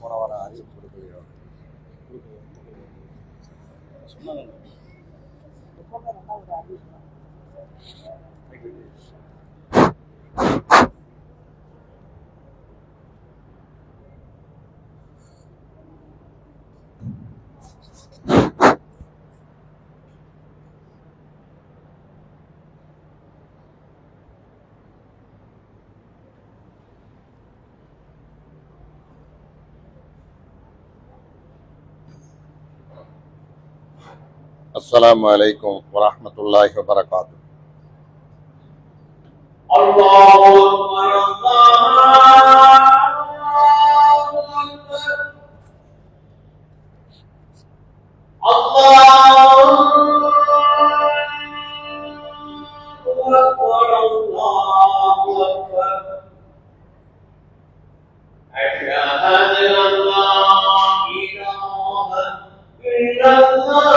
போன வாரம் அறிவிப்பு கொடுக்கலையோ சொன்னாங்க. السلام عليكم ورحمة الله وبركاته. الله أكبر الله أكبر أشهد أن لا إله إلا الله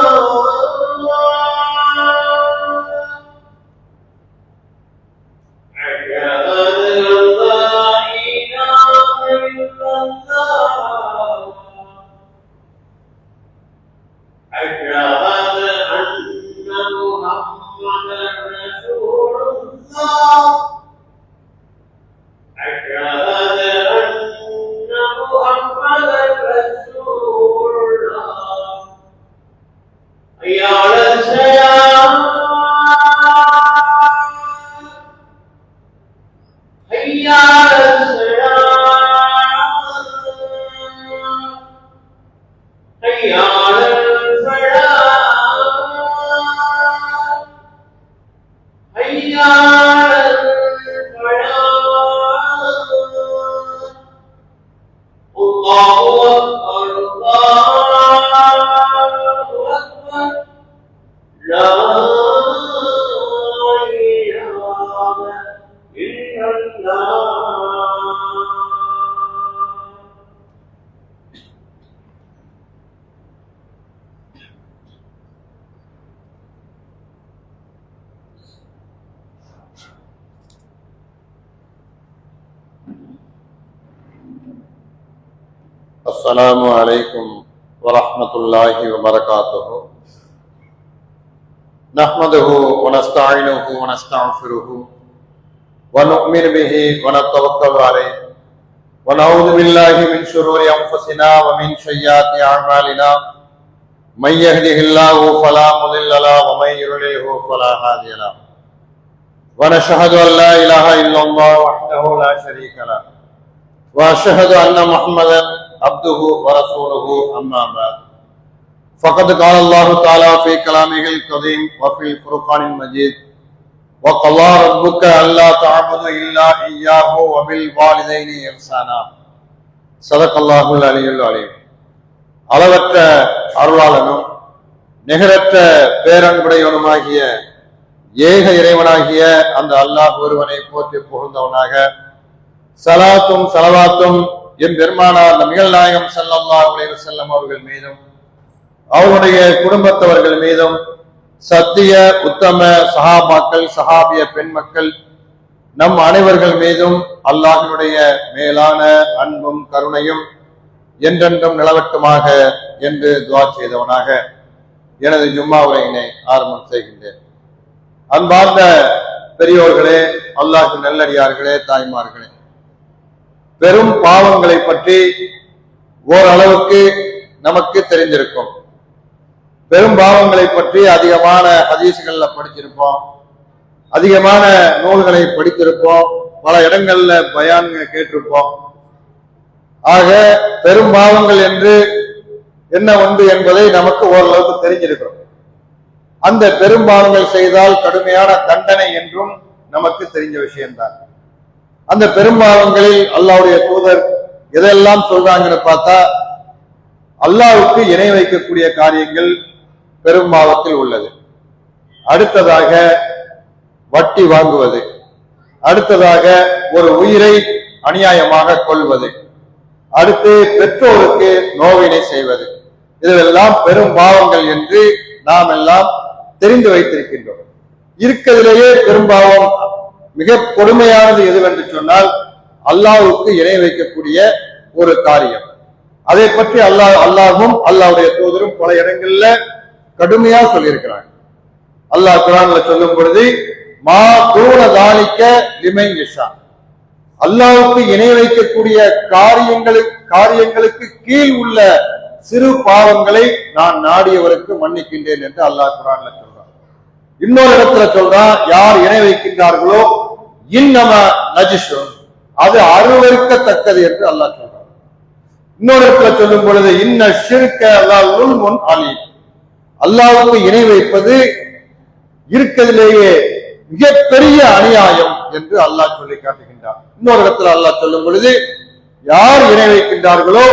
السلام عليكم ورحمة الله وبركاته. نحمده ونستعينه ونستغفره ونؤمن به ونتوكل عليه ونعوذ بالله من شرور أنفسنا ومن سيئات أعمالنا من يهده الله فلا مضل له ومن يضلل فلا هادي له ونشهد أن لا إله إلا الله وحده لا شريك له وأشهد أن محمدا عبده ورسوله أما بعد فقد قال الله تعالى في كلامه القديم وفي الفرقان المجيد وقضى ربك ألا تعبدوا إلا إياه وبالوالدين إحسانا صدق الله العلي العليم. அளவற்ற அருளாளனும் நிகரற்ற பேரன்புடையவனுமாகிய ஏக இறைவனாகிய அந்த அல்லாஹ் ஒருவனை போற்றி புகழ்ந்தவனாக சலாத்தும் சலவாத்தும் என் பெருமானார் நபிகள் நாயகம் ஸல்லல்லாஹு அலைஹி வஸல்லம் அவர்கள் மீதும் அவருடைய குடும்பத்தவர்கள் மீதும் சத்திய உத்தம சஹாபாக்கள் சஹாபிய பெண்மக்கள் நம் அனைவர்கள் மீதும் அல்லாஹ்வினுடைய மேலான அன்பும் கருணையும் என்றென்றும் நிலவட்டுமாக என்று துஆ செய்தவனாக எனது ஜும்மா உரையினை ஆரம்பம் செய்கின்றேன். அன்பார்ந்த பெரியோர்களே, அல்லாஹ்வின் நல்லடியார்களே, தாய்மார்களே, பெரும் பாவங்களை பற்றி ஓரளவுக்கு நமக்கு தெரிந்திருக்கும். பெரும் பாவங்களை பற்றி அதிகமான ஹதீஸ்கள்ல படிச்சிருப்போம், அதிகமான நூல்களை படித்திருப்போம், பல இடங்கள்ல பயான் கேட்டிருப்போம். ஆக பெரும் பாவங்கள் என்று என்ன ஒன்று என்பதை நமக்கு ஓரளவுக்கு தெரிஞ்சிருக்கிறோம். அந்த பெரும் பாவங்கள் செய்தால் கடுமையான தண்டனை என்றும் நமக்கு தெரிஞ்ச விஷயம்தான். அந்த பெரும்பாவங்களில் அல்லாஹ்வுடைய தூதர் எதெல்லாம் சொல்றாங்கன்னு பார்த்தா, அல்லாஹ்வுக்கு இணை வைக்கக்கூடிய காரியங்கள் பெரும்பாவத்தில் உள்ளது. அடுத்ததாக வட்டி வாங்குவது, அடுத்ததாக ஒரு உயிரை அநியாயமாக கொள்வது, அடுத்து பெற்றோருக்கு நோவினை செய்வது, இதுவெல்லாம் பெரும் பாவங்கள் என்று நாம் எல்லாம் தெரிந்து வைத்திருக்கின்றோம். இருக்கிறதிலேயே பெரும்பாவம் மிக கொடுமையானது எதுவென்று சொன்னால் அல்லாஹ்வுக்கு இணை வைக்கக்கூடிய ஒரு காரியம். அதை பற்றி அல்லாஹ்வும் அல்லாஹ்வுடைய தூதரும் பல இடங்கள்ல கடுமையா சொல்லியிருக்கிறாங்க. அல்லாஹ் குர்ஆன்ல சொல்லும் பொழுது மா தூன தாலிக லிமன் யஷா, அல்லாஹ்வுக்கு இணை வைக்கக்கூடிய காரியங்களுக்கு கீழ் உள்ள சிறு பாவங்களை நான் நாடியவருக்கு மன்னிக்கின்றேன் என்று அல்லாஹ் குர்ஆன்ல சொல்றான். இன்னொரு இடத்துல சொல்றான், யார் இணை வைக்கின்றார்களோ இன்னம நஜிஷுன், அது அருவருக்கத்தக்கது என்று அல்லாஹ் சொல்றான். இன்னொரு இடத்துல சொல்லும் பொழுது இன்ன ஷிர்க லல்முன் அலீம், அல்லாஹ்வுக்கு இணை வைப்பது இருக்கிறதிலேயே மிகப்பெரிய அநியாயம் என்று அல்லாஹ் சொல்லி காட்டுகின்றார். இன்னொரு இடத்துல அல்லாஹ் சொல்லும் பொழுது யார் இணை வைக்கின்றார்களோ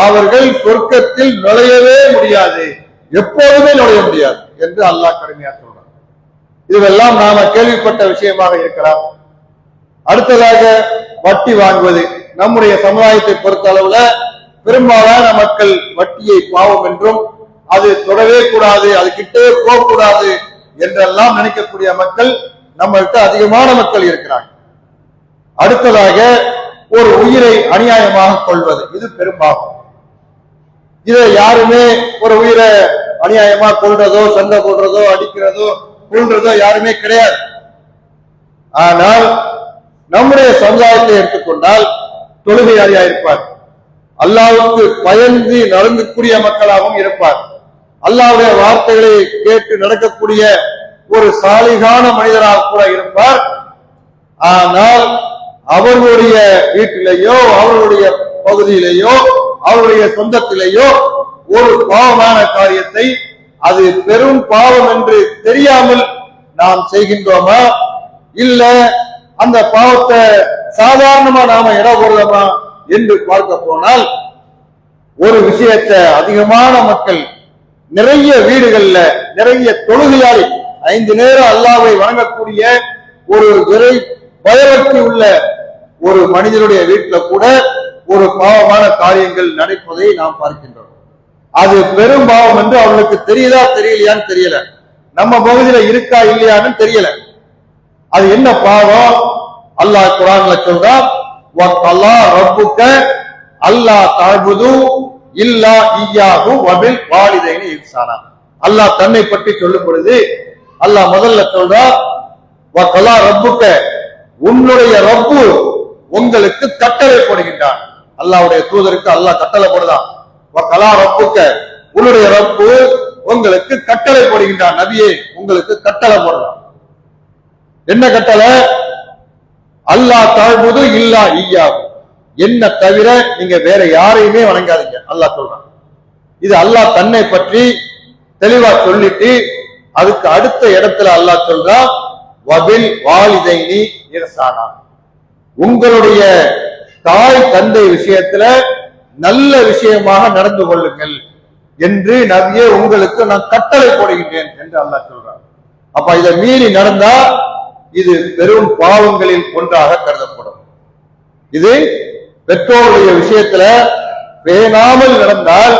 அவர்கள் சொர்க்கத்தில் நுழையவே முடியாது, எப்போதுமே நுழைய முடியாது என்று அல்லாஹ் கடுமையா சொல்றார். இதுவெல்லாம் நாம கேள்விப்பட்ட விஷயமாக இருக்கலாம். அடுத்ததாக வட்டி வாங்குவது. நம்முடைய சமுதாயத்தை பொறுத்த அளவுல பெரும்பாலான மக்கள் வட்டியை பாவம் என்றும் அது தொடவே கூடாது, அது கிட்டே போகக்கூடாது என்றெல்லாம் நினைக்கக்கூடிய மக்கள் நம்மள்கிட்ட அதிகமான மக்கள் இருக்கிறாங்க. அடுத்ததாக ஒரு உயிரை அநியாயமாக கொள்வது, இது பெரும்பாலும். இதை யாருமே ஒரு உயிரை அநியாயமா கொள்றதோ சண்டை போடுறதோ அடிக்கிறதோ கொள்றதோ யாருமே கிடையாது. ஆனால் நம்முடைய சமுதாயத்தை எடுத்துக்கொண்டால் தொழுகையாளியா இருப்பார், அல்லாஹ்வுக்கு பயந்து நடக்கக்கூடிய மக்களாகவும் இருப்பார், அல்லாஹ்வுடைய வார்த்தைகளை கேட்டு நடக்கக்கூடிய ஒரு சாலிகான மனிதராக கூட இருப்பார். ஆனால் அவர்களுடைய வீட்டிலேயோ அவர்களுடைய பகுதியிலேயோ அவருடைய சொந்தத்திலேயோ ஒரு பாவமான காரியத்தை அது பெரும் பாவம் என்று தெரியாமல் நாம் செய்கின்றோமா, இல்ல அந்த பாவத்தை சாதாரணமா நாம இடம் போடுறோமா என்று பார்க்க போனால் ஒரு விஷயத்தை அதிகமான மக்கள் நிறைய வீடுகள்ல நிறைய தொழுகையாளி 5 நேரம் அல்லாஹ்வை வணங்கக்கூடிய ஒரு பயபக்தி உள்ள ஒரு மனிதனுடைய வீட்டுல கூட ஒரு பாவமான காரியங்கள் நடப்பதை நாம் பார்க்கின்றோம். அது பெரும் பாவம் என்று அவர்களுக்கு தெரியுதா தெரியலையான்னு தெரியல, நம்ம பகுதியில இருக்கா இல்லையான்னு தெரியல. அது என்ன பாவம்? அல்லாஹ் குர்ஆன்ல சொல்றான், வக்கல்லா ரப்புக அல்லா தஅபுது இல்லா இய்யாஹு வபில் வாலிதைனி இஹ்சானா. அல்லாஹ் தன்னை பற்றி சொல்லும் பொழுது அல்லாஹ் முதல்ல சொல்றான், வக்கல்லா ரப்புக, உன்னுடைய ரப்பு உங்களுக்கு கட்டளை போடுகின்றான். அல்லாஹ்வுடைய தூதருக்கு அல்லாஹ் கட்டளை போடுதான், வக்கல்லா ரப்புக, உன்னுடைய ரப்பு உங்களுக்கு கட்டளை போடுகின்றான். நபியே உங்களுக்கு கட்டளை போடுறான். என்ன கட்டளை? அல்லாஹ் தஅபுது இல்லா இய்யாஹு, என்ன தவிர நீங்க வேற யாரையுமே வணங்காதீங்க அல்லாஹ் சொல்றான். இது அல்லாஹ் தன்னை பற்றி தெளிவா சொல்லிட்டு அதுக்கு அடுத்த இடத்துல அல்லாஹ் சொல்றான், வபில் வாலிதைனி இஹ்சானா, உங்களுடைய தாய் தந்தை விஷயத்துல நல்ல விஷயமாக நடந்து கொள்ளுங்கள் என்று நபியே உங்களுக்கு நான் கட்டளை போடுகின்றேன் என்று அல்லாஹ் சொல்றான். அப்ப இதை மீறி நடந்தா இது பெரும் பாவங்களில் ஒன்றாக கருதப்படும். இது பெற்றோருடைய விஷயத்துல பேணாமல் நடந்தால்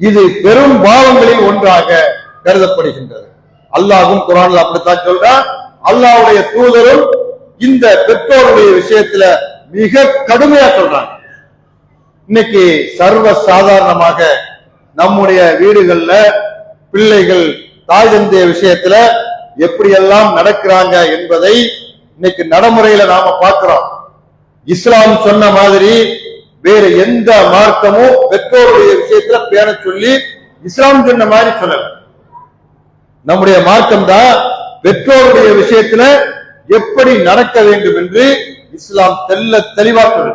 இது பெரும் பாவங்களில் ஒன்றாக கருதப்படுகின்றது. அல்லாஹ்வும் குர்ஆன்ல அப்படித்தான் சொல்றான். அல்லாஹ்வுடைய தூதரும் இந்த பெற்றோருடைய விஷயத்துல மிக கடுமையா சொல்றாங்க. இன்னைக்கு சர்வ சாதாரணமாக நம்முடைய வீடுகள்ல பிள்ளைகள் தாய் தந்தைய விஷயத்துல எப்படியெல்லாம் நடக்கிறாங்க என்பதை இன்னைக்கு நடைமுறையில நாம பார்க்கிறோம். இஸ்லாம் சொன்ன மாதிரி வேற எந்த மார்க்கமும் பெற்றோருடைய விஷயத்துல பேண சொல்லி இஸ்லாம் சொன்ன மாதிரி சொல்லல. நம்முடைய மார்க்கம் தான் பெற்றோருடைய விஷயத்துல எப்படி நடக்க வேண்டும் என்று இஸ்லாம் தெளிவா சொல்லு.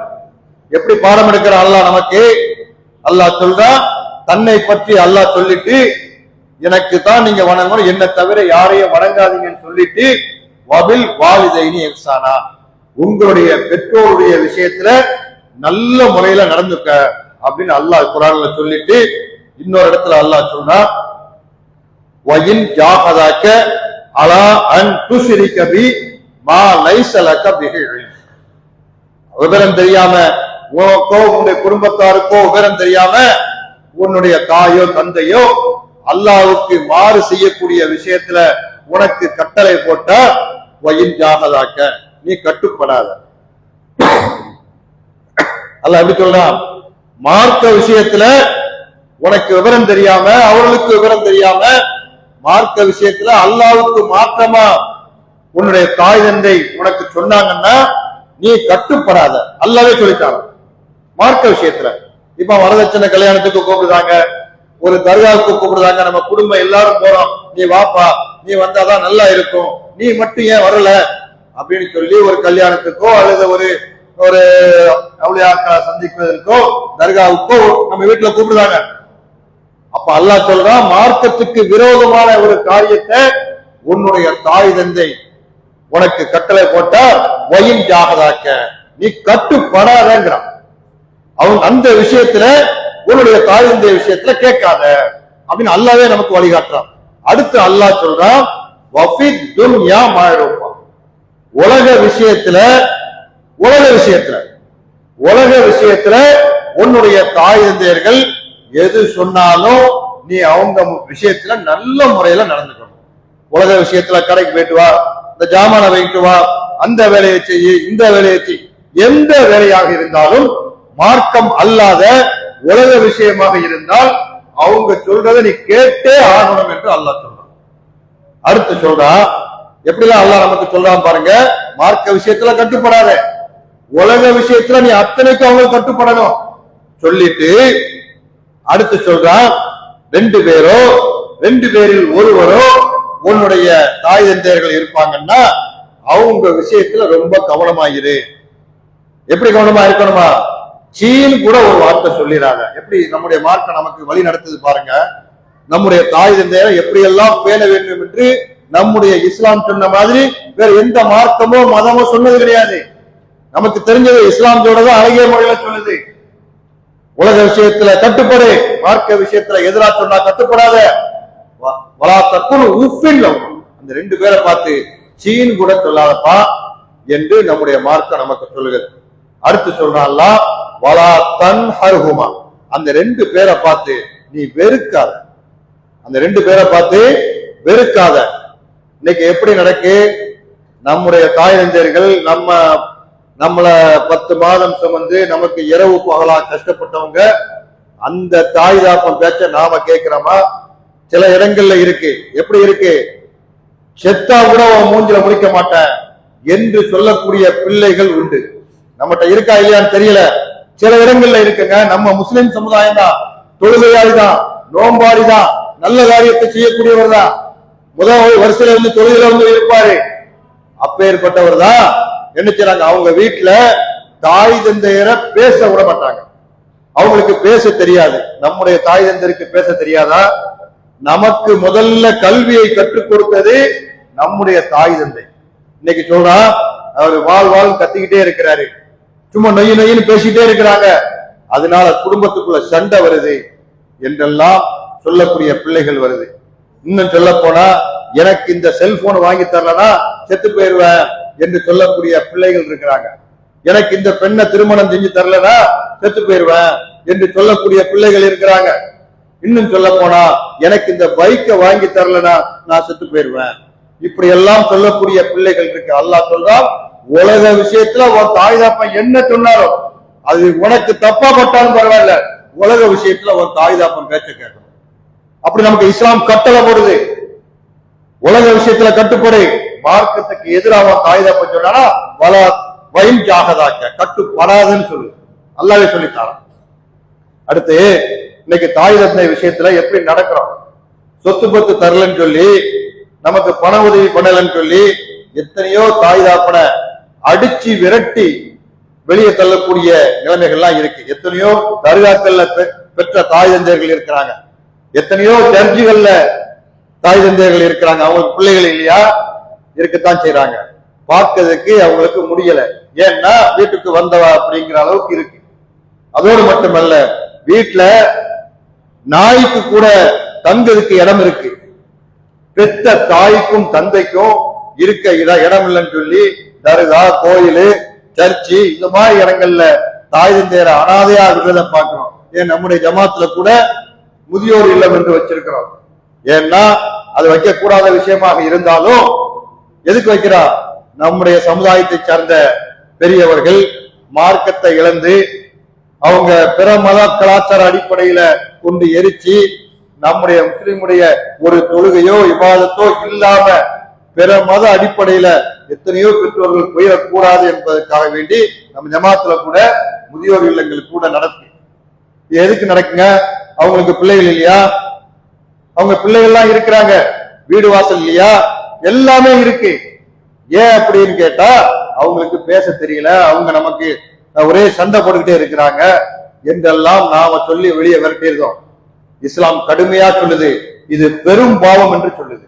எப்படி பாடம் எடுக்கிற அல்லாஹ் நமக்கு அல்லாஹ் சொல்றா, தன்னை பற்றி அல்லாஹ் சொல்லிட்டு எனக்கு தான் நீங்க வணங்கணும், என்ன தவிர யாரையும் வணங்காதீங்கன்னு சொல்லிட்டு வபில் வாலிதைனி இஹ்சானா, உங்களுடைய பெற்றோருடைய விஷயத்துல நல்ல முறையில நடந்துக்க அப்படின்னு அல்லாஹ் குர்ஆன்ல சொல்லிட்டு இன்னொரு இடத்துல அல்லாஹ் சொன்னா, வயின் ஜாஹதாக்க அலா அன் துஷ்ரிக பி மா லைஸ லக பிஹி இல்ம், விவரம் தெரியாம உனக்கோ உன்னுடைய குடும்பத்தாருக்கோ விவரம் தெரியாம உன்னுடைய தாயோ தந்தையோ அல்லாஹ்வுக்கு மாறு செய்யக்கூடிய விஷயத்துல உனக்கு கட்டளை போட்டா வயின் ஜாஹதாக்க, நீ கட்டுப்படாத. அல்லாஹ் எப்படி சொல்றான், மார்க்க விஷயத்துல உனக்கு விவரம் தெரியாம, அவர்களுக்கு விவரம் தெரியாம, மார்க்க விஷயத்துல அல்லாஹ்வுக்கு மாற்றமா உன்னுடைய தாய் தந்தை உனக்கு சொன்னாங்கன்னா நீ கட்டுப்படாத. அல்லாஹ்வே சொல்லிட்டாங்க மார்க்க விஷயத்துல. இப்ப வரதட்சணை கல்யாணத்துக்கு கூப்பிடுறாங்க, ஒரு தர்காவுக்கு கூப்பிடுறாங்க, நம்ம குடும்பம் எல்லாரும் போறோம், நீ வாப்பா, நீ வந்தாதான் நல்லா இருக்கும், நீ மட்டும் ஏன் வரல அப்படின்னு சொல்லி ஒரு கல்யாணத்துக்கோ அல்லது ஒரு ஒரு அவுளியாக்களை சந்திப்பதற்கோ தர்காவுக்கோ நம்ம வீட்டுல கூப்பிடுறாங்க. அப்ப அல்லாஹ் சொல்றான், மார்க்கத்துக்கு விரோதமான ஒரு காரியத்தை உன்னுடைய தாய் தந்தை உனக்கு கட்டளை போட்டா வயின் ஜாகதாக்க, நீ கட்டுப்படாதங்கிறான். அவன் அந்த விஷயத்துல உன்னுடைய தாய் தந்தை விஷயத்துல கேட்காத அப்படின்னு அல்லாவே நமக்கு வழிகாட்டுறான். அடுத்து அல்லாஹ் சொல்றான், வஃபித் துன்யா மஅரூஃபா, உலக விஷயத்துல உன்னுடைய தாய் தந்தையர்கள் எது சொன்னாலும் நீ அவங்க விஷயத்துல நல்ல முறையில நடந்துக்கணும். உலக விஷயத்துல கடைக்கு போயிட்டு வா, இந்த ஜாமான வைட்டு வா, அந்த வேலையை செய்ய, இந்த வேலையை செய், எந்த வேலையாக இருந்தாலும் மார்க்கம் அல்லாத உலக விஷயமாக இருந்தால் அவங்க சொல்றதை நீ கேட்டே ஆகணும் என்று அல்லாஹ் சொல்றான். அடுத்து சொல்றா, எப்படிலாம் அல்லாஹ் நமக்கு சொல்றான் பாருங்க, மார்க்க விஷயத்துல கட்டுப்படாத, உலக விஷயத்துல நீ அத்தனைக்கு அவங்க கட்டுப்படணும் சொல்லிட்டு அடுத்து சொல்றான், ரெண்டு பேரில் ஒருவரோ உன்னுடைய தாய் தந்தையர்கள் இருப்பாங்கன்னா அவங்க விஷயத்துல ரொம்ப கவனமாயிரு. எப்படி கவனமா இருக்கணுமா, சீன் கூட ஒரு வார்த்தை சொல்லிடாத. எப்படி நம்முடைய மார்க்கம் நமக்கு வழி நடத்துது பாருங்க. நம்முடைய தாய் தந்தையரை எப்படியெல்லாம் பேண வேண்டும் என்று நம்முடைய இஸ்லாம் சொன்ன மாதிரி வேற எந்த மார்க்கமோ மதமோ சொன்னது கிடையாது. நமக்கு தெரிஞ்சது இஸ்லாம் சொல்றதும் அழகிய முறையில சொல்லுது. உலக விஷயத்துல கட்டுப்படு, மார்க்க விஷயத்துல எதிரா சொன்னா கட்டுப்படாத. அந்த ரெண்டு பேரை பார்த்து சீன் கூட சொல்லாதப்பா என்று நம்முடைய மார்க்கம் நமக்கு சொல்லுகிறது. அடுத்து சொல்றான்ல, வலா தன்ஹர்ஹுமா, அந்த ரெண்டு பேரை பார்த்து நீ வெறுக்காத. அந்த ரெண்டு பேரை பார்த்து வெறுக்காத. இன்னைக்கு எப்படி நடக்கு, நம்முடைய தாய் தந்தையர்கள் நம்மள 10 மாதம் சுமந்து நமக்கு இரவு பகலா கஷ்டப்பட்டவங்க, அந்த தாய் தாப்பம் பேச்ச நாம கேட்கிறோமா? சில இடங்கள்ல இருக்கு. எப்படி இருக்கு, செத்தா கூட மூஞ்சில முடிக்க மாட்டேன் என்று சொல்லக்கூடிய பிள்ளைகள் உண்டு. நம்மகிட்ட இருக்கா இல்லையான்னு தெரியல, சில இடங்கள்ல இருக்குங்க. நம்ம முஸ்லிம் சமுதாயம் தான், தொழுகையாளி தான், நோம்பாடி தான், நல்ல காரியத்தை செய்யக்கூடியவர் தான், முதல் வருஷத்துல இருந்து தொழுகையில வந்து இருப்பாரு. அப்பேற்பட்டவர் தான் என்ன செய்றாங்க, அவங்க வீட்டுல தாய் தந்தையரை பேச விட மாட்டாங்க. அவங்களுக்கு பேச தெரியாது. நம்முடைய தாய் தந்தையருக்கு பேச தெரியாதா? நமக்கு முதல்ல கல்வியை கற்றுக் கொடுத்தது நம்முடைய தாய் தந்தை. இன்னைக்கு சொல்றா, அவர் வாழ் கத்திக்கிட்டே இருக்கிறாரு, சும்மா நொய்னு பேசிட்டே இருக்கிறாங்க, அதனால குடும்பத்துக்குள்ள சண்டை வருது என்றெல்லாம் சொல்லக்கூடிய பிள்ளைகள் வருது. இன்னும் சொல்ல போனா, எனக்கு இந்த செல்போன் வாங்கி தரலனா செத்து போயிருவேன் என்று சொல்லக்கூடிய பிள்ளைகள் இருக்கிறாங்க. எனக்கு இந்த பெண்ணை திருமணம் செஞ்சு தரலனா செத்து போயிருவேன் என்று சொல்லக்கூடிய பிள்ளைகள் இருக்கிறாங்க. இன்னும் சொல்ல போனா, எனக்கு இந்த பைக்கை வாங்கி தரலனா நான் செத்து போயிருவேன், இப்படி எல்லாம் சொல்லக்கூடிய பிள்ளைகள் இருக்கு. அல்லாஹ் சொல்றான், உலக விஷயத்துல உன் தாய் தாப்பன் என்ன சொன்னாலும் அது உனக்கு தப்பா பட்டாலும் பரவாயில்ல, உலக விஷயத்துல உன் தாய் தாப்பன் பேச்ச கேட்கணும். அப்படி நமக்கு இஸ்லாம் கட்டளை போடுது. உலக விஷயத்துல கட்டுப்படு, மார்க்கத்துக்கு எதிராக தாய் தாப்பன் சொன்னா வலா வயின் ஜாகதாக்க, கட்டுப்படாதுன்னு சொல்லு, அல்லாஹ்வே சொல்லித்தாரான். அடுத்து இன்னைக்கு தாய் தந்தை விஷயத்துல எப்படி நடக்கிறோம், சொத்து பத்து தரலன்னு சொல்லி, நமக்கு பண உதவி பண்ணலன்னு சொல்லி எத்தனையோ தாய் தாப்பன அடிச்சு விரட்டி வெளியே தள்ளக்கூடிய நிலைமைகள்லாம் இருக்கு. எத்தனையோ தர்காக்கள்ல பெற்ற தாய் தந்தையர்கள் இருக்கிறாங்க, எத்தனையோ சர்ச்சுகள்ல தாய் தந்தையர்கள் இருக்கிறாங்க. அவங்களுக்கு பிள்ளைகள் இல்லையா? இருக்கத்தான் செய்யறாங்க. பார்க்கிறதுக்கு அவங்களுக்கு முடியல, ஏன்னா வீட்டுக்கு வந்தவா அப்படிங்கிற அளவுக்கு இருக்கு. அதோடு மட்டுமல்ல, வீட்டுல நாய்க்கு கூட தங்கிறதுக்கு இடம் இருக்கு. பெத்த தாய்க்கும் தந்தைக்கும் இருக்க இடம் இல்லைன்னு சொல்லி தர்கா, கோயிலு, சர்ச்சு இந்த மாதிரி இடங்கள்ல தாய் தந்தையரை அனாதையா விடுறத பார்க்கிறோம். ஏன் நம்முடைய ஜமாத்துல கூட முதியோர் இல்லம் என்று வச்சிருக்கிறோம். ஏன்னா அது வைக்க கூடாத விஷயமாக இருந்தாலும் எதுக்கு வைக்கிறா, நம்முடைய சமுதாயத்தை சார்ந்த பெரியவர்கள் மார்க்கத்தை இழந்து அவங்க பிற மத கலாச்சார அடிப்படையில கொண்டு எரிச்சு நம்முடைய முஸ்லிமுடைய ஒரு தொழுகையோ இபாதத்தோ இல்லாம பிற மத அடிப்படையில எத்தனையோ பெற்றோர்கள் போயிடக்கூடாது என்பதற்காக வேண்டி நம்ம ஜமாத்துல கூட முதியோர் இல்லங்கள் கூட நடக்கும். எதுக்கு நடக்குங்க? அவங்களுக்கு பிள்ளைகள் இல்லையா? அவங்க பிள்ளைகள்லாம் இருக்கிறாங்க, வீடு வாசல் இல்லையா? எல்லாமே இருக்கு. ஏன் அப்படின்னு கேட்டா அவங்களுக்கு பேச தெரியல, அவங்க நமக்கு ஒரே சண்டை போட்டுக்கிட்டே இருக்கிறாங்க என்றெல்லாம் நாம சொல்லி வெளியே விரட்டியிருந்தோம். இஸ்லாம் கடுமையா சொல்லுது, இது பெரும் பாவம் என்று சொல்லுது.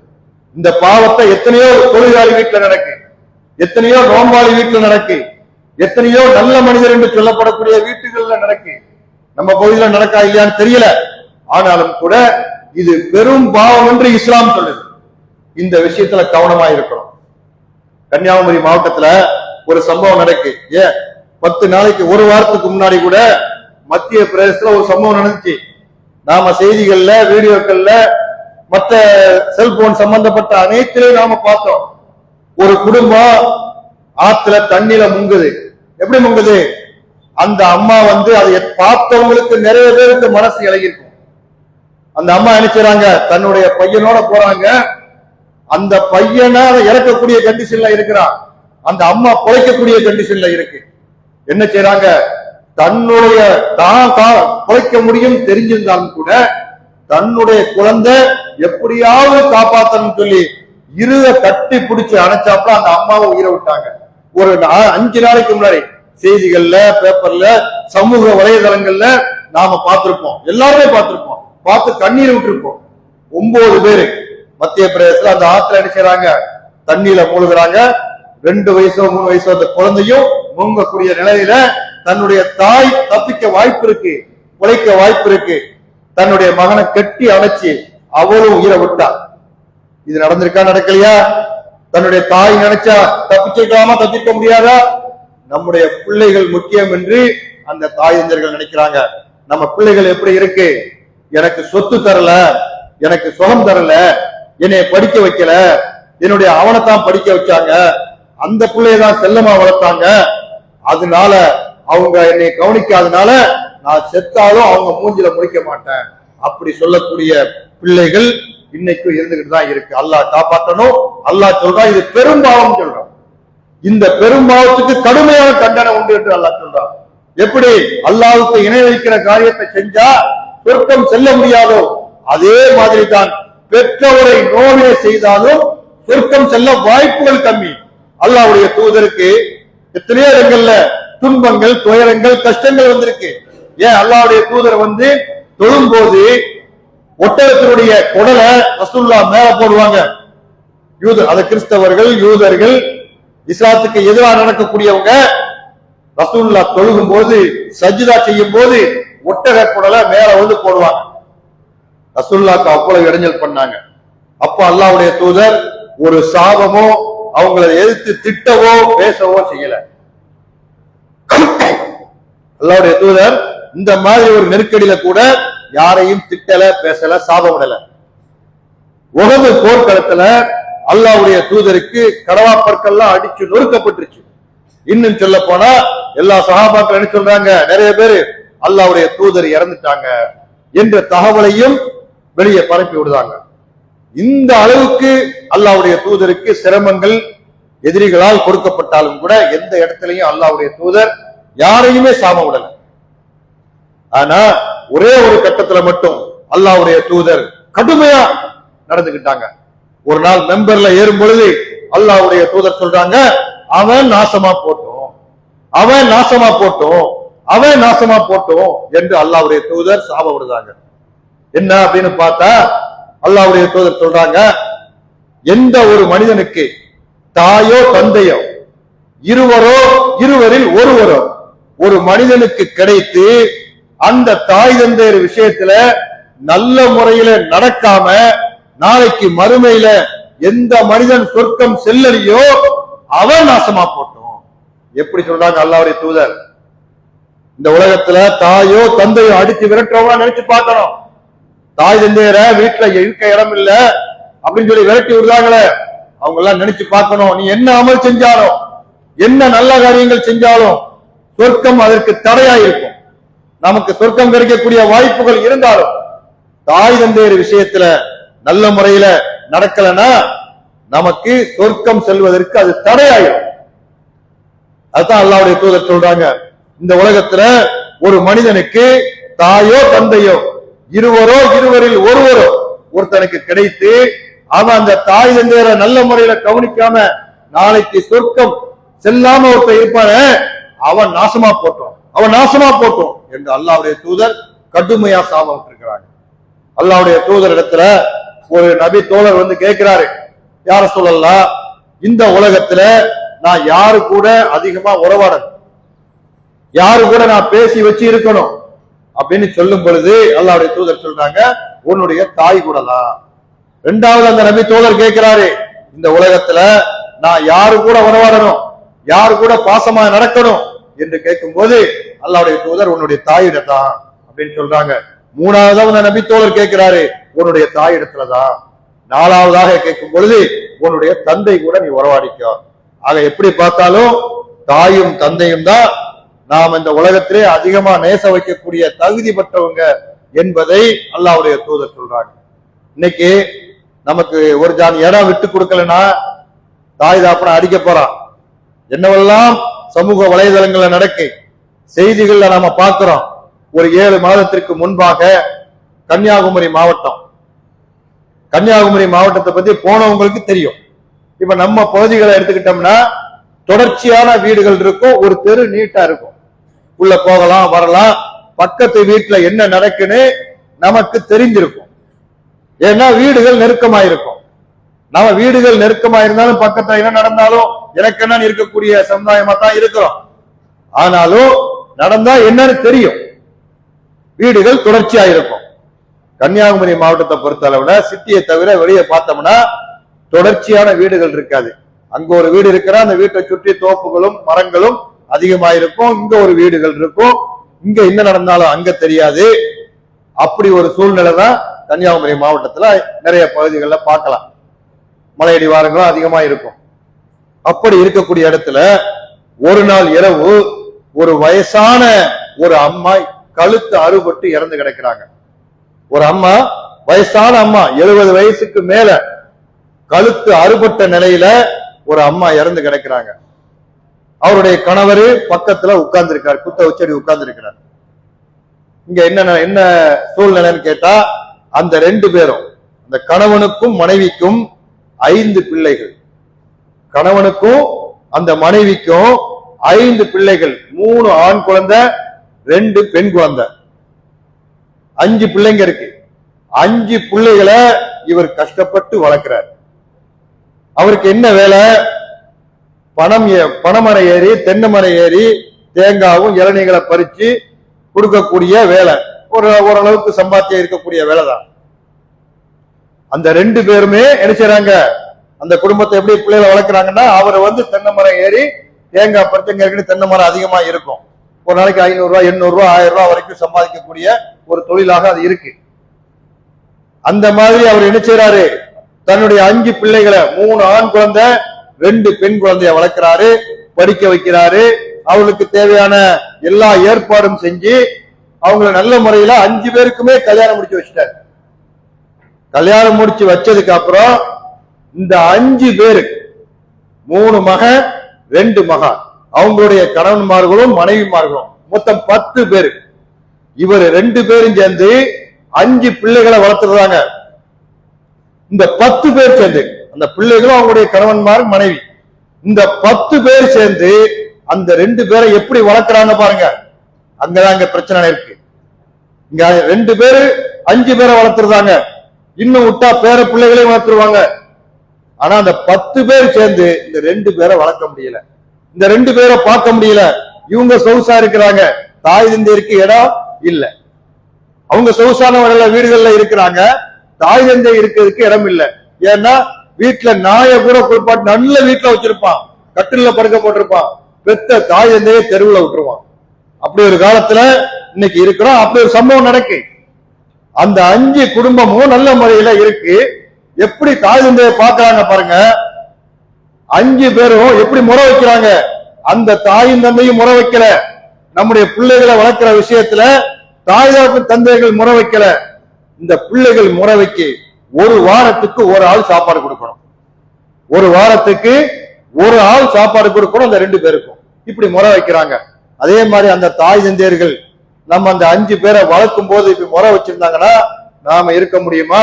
இந்த பாவத்தை எத்தனையோ தொழிலாளி வீட்டுல நடக்கு, எத்தனையோ நோம்பாளி வீட்டுல நடக்கு, எத்தனையோ நல்ல மனிதர் என்று சொல்லப்படக்கூடிய வீட்டுகள்ல நடக்கு. நம்ம பகுதியில நடக்கா இல்லையான்னு தெரியல, ஆனாலும் கூட இது பெரும் பாவம் என்று இஸ்லாம் சொல்லுது. இந்த விஷயத்துல கவனமா இருக்கிறோம். கன்னியாகுமரி மாவட்டத்துல ஒரு சம்பவம் நடக்கு. ஏன் 10 நாளைக்கு ஒரு வாரத்துக்கு முன்னாடி கூட மத்திய பிரதேசத்துல ஒரு சம்பவம் நடந்துச்சு. நாம செய்திகள்ல வீடியோக்கள்ல மற்ற செல்போன் சம்பந்தப்பட்ட அனைத்திலையும் நாம பார்த்தோம். ஒரு குடும்பம் ஆத்துல தண்ணியில முங்குது. எப்படி முங்குது? அந்த அம்மா அதை பார்த்தவங்களுக்கு நிறைய பேருக்கு மனசு இலகிருக்கும். அந்த அம்மா நினைச்சாங்க, தன்னுடைய பையனோட போறாங்க, அந்த பையனை இறக்கக்கூடிய கண்டிஷன்ல இருக்கிறான், அந்த அம்மா பொழைக்கக்கூடிய கண்டிஷன்ல இருக்கு. என்ன செய்யறாங்க? தன்னுடைய தான் பொழைக்க முடியும் தெரிஞ்சிருந்தாலும் கூட தன்னுடைய குழந்தை எப்படியாவது காப்பாற்றணும் சொல்லி இருக கட்டி பிடிச்சு அணைச்சாப்புல அந்த அம்மாவை உயிரை விட்டாங்க. ஒரு 5 நாளைக்கு முன்னாடி செய்திகள்ல, பேப்பர்ல, சமூக வலைதளங்கள்ல நாம பார்த்திருப்போம், எல்லாருமே பார்த்திருப்போம், பார்த்து கண்ணீர் விட்டுருப்போம். 9 பேரு மத்திய பிரதேசத்துல அந்த ஆத்துல என்ன செய்யறாங்க? தண்ணியில மூழ்கிறாங்க. 2 வயசோ 3 வயசோ அந்த குழந்தையும் மூங்கக்கூடிய நிலையில தன்னுடைய தாய் தப்பிக்க வாய்ப்பு இருக்கு, உழைக்க வாய்ப்பு இருக்கு. தன்னுடைய மகனை கட்டி அணைச்சு அவளும் உயிரை விட்டா. இது நடந்திருக்கா? நடக்கலையா? தன்னுடைய தாய் நினைச்சா தப்பிச்சிருக்காம தப்பிக்க முடியாதா? நம்முடைய பிள்ளைகள் முக்கியம் என்று அந்த தாயந்தர்கள் நினைக்கிறாங்க. நம்ம பிள்ளைகள் எப்படி இருக்கு? எனக்கு சொத்து தரல, எனக்கு சுகம் தரல, என்னை படிக்க வைக்கல, என்னுடைய அவனைத்தான் படிக்க வச்சாங்க, அந்த பிள்ளையதான் செல்லமா வளர்த்தாங்க, அதனால அவங்க என்னை கவனிக்காதனால நான் செத்தாலும் அவங்க மூஞ்சில முடிக்க மாட்டேன் அப்படி சொல்லக்கூடிய பிள்ளைகள் இன்னைக்கு இருந்துகிட்டு தான் இருக்கு. அல்லாஹ் காப்பாற்றணும். அல்லாஹ் சொல்றான், இது பெரும்பாவம் சொல்றான். இந்த பெரும்பாவத்துக்கு கடுமையான தண்டனை உண்டு என்று அல்லாஹ் சொல்றான். எப்படி அல்லாஹ்வுக்கு இணை வைக்கிற காரியத்தை செஞ்சா சொர்க்கம் செல்ல முடியாதோ அதே மாதிரி தான் பெற்றவரை நோவினை செய்தாலும் சொர்க்கம் செல்ல வாய்ப்புகள் கம்மி. அல்லாஹ்வுடைய தூதருக்கு எத்தனையோ இடங்கள்ல துன்பங்கள், துயரங்கள், கஷ்டங்கள் வந்திருக்கு. ஏன் அல்லாஹ்வுடைய தூதர் தொழும்போது ஒட்டகத்தினுடைய குடலை ரசூலுல்லாஹ் மேல போடுவாங்க. அது கிறிஸ்தவர்கள், யூதர்கள், இஸ்லாத்துக்கு எதிராக நடக்கக்கூடியவங்க ரசூலுல்லாஹ் தொழுகும் போது, சஜ்ஜிதா செய்யும் போது ஒட்டக குடலை மேல போடுவாங்க. ரசூலுல்லாஹ்க்கு அவ்வளவு இடைஞ்சல் பண்ணாங்க. அப்ப அல்லாஹ்வுடைய தூதர் ஒரு சாபமோ அவங்களை எதிர்த்து திட்டவோ பேசவோ செய்யல. அல்லாஹ்வுடைய தூதர் இந்த மாதிரி ஒரு நெருக்கடியில கூட யாரையும் திட்டல, பேசல, சாபம் விடல. உஹது போர்க்களத்துல அல்லாஹ்வுடைய தூதருக்கு கடவா பற்கள்லாம் அடிச்சு நொறுக்கப்பட்டுருச்சு. இன்னும் சொல்ல போனா எல்லா சஹாபாக்கள் என்ன சொல்றாங்க, நிறைய பேர் அல்லாஹ்வுடைய தூதர் இறந்துட்டாங்க என்ற தகவலையும் வெளியே பரப்பி விடுறாங்க. இந்த அளவுக்கு அல்லாஹ்வுடைய தூதருக்கு சிரமங்கள் எதிரிகளால் கொடுக்கப்பட்டாலும் கூட எந்த இடத்துலயும் அல்லாஹ்வுடைய தூதர் யாரையுமே சாப விடல. ஆனா ஒரே ஒரு கட்டத்துல மட்டும் அல்லாஹ்வுடைய தூதர் கடுமையா நடந்துகிட்டாங்க. ஒரு நாள் மெம்பர்ல ஏறும் பொழுது அல்லாஹ்வுடைய தூதர் சொல்றாங்க, அவன் நாசமா போட்டோம், அவன் நாசமா போட்டோம், அவன் நாசமா போட்டோம் என்று அல்லாஹ்வுடைய தூதர் சாப விடுறாங்க. என்ன அப்படின்னு பார்த்தா அல்லாஹ்வுடைய தூதர் சொல்றாங்க, எந்த ஒரு மனிதனுக்கு தாயோ தந்தையோ இருவரோ இருவரில் ஒருவரோ ஒரு மனிதனுக்கு கிடைத்து அந்த தாய் தந்தையர் விஷயத்துல நல்ல முறையில நடக்காம நாளைக்கு மறுமையில எந்த மனிதன் சொர்க்கம் செல்லலையோ அவன் நாசமா போட்டோம். எப்படி சொல்றாங்க அல்லாஹ்வுடைய தூதர்? இந்த உலகத்துல தாயோ தந்தையோ அடிச்சு விரட்டுறவங்க நினைச்சு பார்க்கணும். தாய் தந்தையரை வீட்டுல இருக்க இடம் இல்ல அப்படின்னு சொல்லி விரட்டி விடுறாங்களே, அவங்க எல்லாம் நினைச்சு பார்க்கணும், நீ என்ன அமல் செஞ்சாலும் என்ன நல்ல காரியங்கள் செஞ்சாலும் சொர்க்கம் அதற்கு தடையா இருக்கும். நமக்கு சொர்க்கம் கிடைக்கக்கூடிய வாய்ப்புகள் இருந்தாலும் தாய் தந்தையர் விஷயத்துல நல்ல முறையில நடக்கலன்னா நமக்கு சொர்க்கம் செல்வதற்கு அது தடையாயிடும். அதுதான் அல்லாஹ்வுடைய தூதர் சொல்றாங்க, இந்த உலகத்துல ஒரு மனிதனுக்கு தாயோ தந்தையோ இருவரோ இருவரில் ஒருவரோ ஒருத்தனுக்கு கிடைத்து அவன் அந்த தாய் தந்தையரை நல்ல முறையில கவனிக்காம நாளைக்கு சொர்க்கம் செல்லாம ஒருத்தன் இருப்பான, அவன் நாசமா போட்டோம் என்று அல்லாஹ்வுடைய தூதர் கடுமையா சாபம் இருக்கிறாங்க. அல்லாஹ்வுடைய தூதர் இடத்துல ஒரு நபி தோழர் வந்து கேட்கிறாரு, யார சொல்லலாம், இந்த உலகத்துல நான் யாரு கூட அதிகமா உறவாடணும், யாரு கூட நான் பேசி வச்சு இருக்கணும் அப்படின்னு சொல்லும் பொழுது அல்லாஹ்வுடைய தூதர் சொல்றாங்க, உன்னுடைய தாய் கூட தான். இரண்டாவது அந்த நபி தோழர் கேட்கிறாரு, இந்த உலகத்துல நான் யாரு கூட உறவாடணும், யாரு கூட பாசமா நடக்கணும் என்று கேட்கும் போது அல்லாஹ்வுடைய தூதர் உன்னுடைய தாயிடத்தான் அப்படின்னு சொல்றாங்க. மூணாவதாக அந்த நபி தோழர் கேட்கிறாரு, உன்னுடைய தாயிடத்துலதான். நாலாவதாக கேட்கும் பொழுது உன்னுடைய தந்தை கூட நீ உறவாடிக்க. ஆக எப்படி பார்த்தாலும் தாயும் தந்தையும் தான் நாம் இந்த உலகத்திலே அதிகமா நேச வைக்கக்கூடிய தகுதி பெற்றவங்க என்பதை அல்லாஹ்வுடைய தூதர் சொல்றாங்க. இன்னைக்கு நமக்கு ஒரு ஜான் இடம் விட்டு கொடுக்கலன்னா தாய் தாப்பனை அடிக்க போறான். என்னவெல்லாம் சமூக வலைதளங்கள்ல நடக்கு, செய்திகள்ல நாம பார்க்கிறோம். ஒரு 7 மாதத்திற்கு முன்பாக கன்னியாகுமரி மாவட்டத்தை பத்தி போனவங்களுக்கு தெரியும். இப்ப நம்ம பகுதிகளை எடுத்துக்கிட்டோம்னா தொடர்ச்சியான வீடுகள் இருக்கும், ஒரு தெரு நீட்டா இருக்கும், உள்ள போகலாம் வரலாம், பக்கத்து வீட்டுல என்ன நடக்குன்னு நமக்கு தெரிஞ்சிருக்கும். ஏன்னா வீடுகள் நெருக்கமாயிருக்கும். நம்ம வீடுகள் நெருக்கமாயிருந்தாலும் பக்கத்துல என்ன நடந்தாலும் எனக்கு என்னன்னு இருக்கக்கூடிய சமுதாயமா தான் இருக்கிறோம். ஆனாலும் நடந்தா என்னன்னு தெரியும். வீடுகள் தொடர்ச்சியா இருக்கும். கன்னியாகுமரி மாவட்டத்தை பொறுத்த அளவுல சிட்டியை தவிர வெளியே பார்த்தோம்னா தொடர்ச்சியான வீடுகள் இருக்காது. அங்க ஒரு வீடு இருக்கிறா, அந்த வீட்டை சுற்றி தோப்புகளும் மரங்களும் அதிகமாயிருக்கும். இங்க ஒரு வீடுகள் இருக்கும், இங்க என்ன நடந்தாலும் அங்க தெரியாது. அப்படி ஒரு சூழ்நிலை தான் கன்னியாகுமரி மாவட்டத்துல நிறைய பகுதிகளில் பார்க்கலாம். மலையடிவாரங்களும் அதிகமா இருக்கும். அப்படி இருக்கக்கூடிய இடத்துல ஒரு நாள் இரவு ஒரு வயசான ஒரு அம்மா கழுத்து அறுபட்டு இறந்து கிடக்கிறாங்க. ஒரு அம்மா, வயசான அம்மா, 70 வயசுக்கு மேல கழுத்து அறுபட்ட நிலையில ஒரு அம்மா இறந்து கிடக்கிறாங்க. அவருடைய கணவர் பக்கத்துல உட்கார்ந்து இருக்காரு, குத்த உச்சடி உட்கார்ந்து இருக்கிறார். இங்க என்ன சூழ்நிலைன்னு கேட்டா, அந்த 2 பேரும், அந்த கணவனுக்கும் மனைவிக்கும் 5 பிள்ளைகள், கணவனுக்கும் அந்த மனைவிக்கும் 5 பிள்ளைகள், 3 ஆண் குழந்தை 2 பெண் குழந்தை, 5 பிள்ளைங்க இருக்கு. 5 பிள்ளைகளை இவர் கஷ்டப்பட்டு வளர்க்கிறார். அவருக்கு என்ன வேலை? பனைமரம் ஏறி தென்னை மரம் ஏறி தேங்காவும் இளநீங்களை பறிச்சு கொடுக்கக்கூடிய வேலை, ஓரளவுக்கு சம்பாத்தியம் இருக்கக்கூடிய வேலை தான். அந்த 2 பேருமே என்ன செய்றாங்க, அந்த குடும்பத்தை எப்படி பிள்ளைகளை வளர்க்குறாங்கன்னா, அவரை வந்து தென்னை மரம் ஏறி தேங்காய் பறிச்சு, தென்னை மரம் அதிகமா இருக்கும், ஒரு நாளைக்கு 500 ரூபாய் 800 ரூபாய் 1000 ரூபாய் வரைக்கும் சம்பாதிக்கக்கூடிய ஒரு தொழிலாக அது இருக்கு. அந்த மாதிரி அவர் என்ன செய்யறாரு, தன்னுடைய 5 பிள்ளைகளை, 3 ஆண் குழந்தை 2 பெண் குழந்தைய வளர்க்கிறாரு, படிக்க வைக்கிறாரு. அவங்களுக்கு தேவையான எல்லா ஏற்பாடும் செஞ்சு அவங்களை நல்ல முறையில 5 பேருக்குமே கல்யாணம் முடிச்சு வச்சுட்டாரு. கல்யாணம் முடிச்சு வச்சதுக்கு அப்புறம் இந்த 5 பேரு, 3 மகன் 2 மகன், அவங்களுடைய கணவன்மார்களும் மனைவிமார்களும், மொத்தம் 10 பேரு. இவர் 2 பேரும் சேர்ந்து 5 பிள்ளைகளை வளர்த்துறாங்க. இந்த 10 பேர் சேர்ந்து, அந்த பிள்ளைகளும் அவங்களுடைய கணவன்மார் மனைவி, இந்த 10 பேர் சேர்ந்து அந்த 2 பேரை எப்படி வளர்க்கிறாங்க பாருங்க. அங்கதான் இங்க பிரச்சனை இருக்கு. இங்க 2 பேரு 5 பேரை வளர்த்துறாங்க, இன்னும் விட்டா பேர பிள்ளைகளையும் வளர்த்துருவாங்க. ஆனா அந்த 10 பேர் சேர்ந்து இந்த 2 பேரை வளர்க்க முடியல, இந்த 2 பேரை பார்க்க முடியல. இவங்க சொகுசா இருக்கிறாங்க, தாய் தந்தையருக்கு இடம் இல்ல. அவங்க சொகுசான வீடுகள்ல இருக்கிறாங்க, தாய் தந்தை இருக்கிறதுக்கு இடம் இல்ல. ஏன்னா வீட்டுல நாயை கூட குளிப்பாட்டு நல்ல வீட்டுல வச்சிருப்பான், கட்டில படுக்க போட்டிருப்பான், பெத்த தாய் தந்தையை தெருவுல விட்டுருவான். அப்படி ஒரு காலத்துல இன்னைக்கு இருக்கிறோம். அப்படி ஒரு சம்பவம் நடக்கு. அந்த 5 குடும்பமும் நல்ல முறையில இருக்கு. எப்படி தாய் தந்தையை பார்க்கறாங்க பாருங்க. 5 பேரும் எப்படி முறை வைக்கிறாங்க, அந்த தாயும் தந்தையும் முறை வைக்கல. நம்முடைய பிள்ளைகளை வளர்க்கிற விஷயத்துல தாய் தந்தைகள் முறை வைக்கல. இந்த பிள்ளைகள் முறை வைக்க ஒரு வாரத்துக்கு ஒரு ஆள் சாப்பாடு கொடுக்கணும். ஒரு வாரத்துக்கு ஒரு ஆள் சாப்பாடு கொடுக்கணும் அந்த 2 பேருக்கும். இப்படி முறை வைக்கிறாங்க. அதே மாதிரி அந்த தாய் தந்தையர்கள் நம்ம அந்த 5 பேரை வளர்க்கும் போது இப்படி முறை வச்சிருந்தாங்கன்னா நாம இருக்க முடியுமா?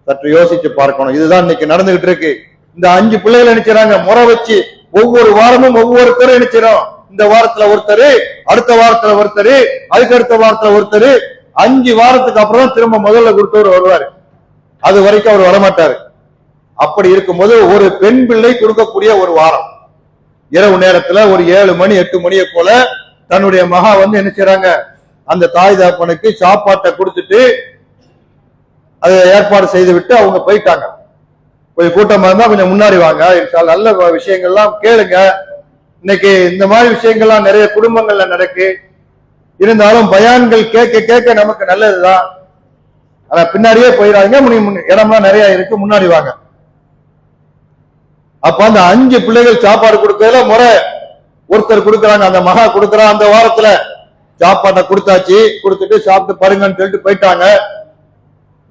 சற்று யோசிச்சு பார்க்கணும். இதுதான் இன்னைக்கு நடந்துகிட்டு இருக்கு. இந்த 5 பிள்ளைகள் நினைச்சாங்க முறை வச்சு ஒவ்வொரு வாரமும் ஒவ்வொருத்தரும் நினைச்சிடும். இந்த வாரத்துல ஒருத்தர், அடுத்த வாரத்துல ஒருத்தர், அதுக்கு அடுத்த வாரத்துல ஒருத்தர், 5 வாரத்துக்கு அப்புறம் தான் திரும்ப முதல்ல கொடுத்தவர் வருவாரு. அது வரைக்கும் அவர் வரமாட்டாரு. அப்படி இருக்கும்போது ஒரு பெண் பிள்ளை கொடுக்கக்கூடிய ஒரு வாரம் இரவு நேரத்துல ஒரு 7 மணி 8 மணியை போல தன்னுடைய மகா வந்து என்ன செய்றாங்க, அந்த தாய் தகப்பனுக்கு சாப்பாட்டை கொடுத்துட்டு அதை ஏற்பாடு செய்து விட்டு அவங்க போயிட்டாங்க. கொஞ்சம் கூட்டமா இருந்தா கொஞ்சம் முன்னாடி வாங்க, நல்ல விஷயங்கள்லாம் கேளுங்க. இன்னைக்கு இந்த மாதிரி விஷயங்கள்லாம் நிறைய குடும்பங்கள்ல நடக்கு. இருந்தாலும் பயான்கள் கேட்க கேட்க நமக்கு நல்லதுதான். ஆனா பின்னாடியே போயிடாங்க, இடம்லாம் நிறைய இருக்கு, முன்னாடி வாங்க. அப்ப அந்த 5 பிள்ளைகள் சாப்பாடு கொடுக்கறதுல முறை ஒருத்தர் கொடுக்கறாங்க, அந்த மகா கொடுக்கறா. அந்த வாரத்துல சாப்பாட்டை கொடுத்தாச்சு, கொடுத்துட்டு சாப்பிட்டு பாருங்கன்னு சொல்லிட்டு போயிட்டாங்க.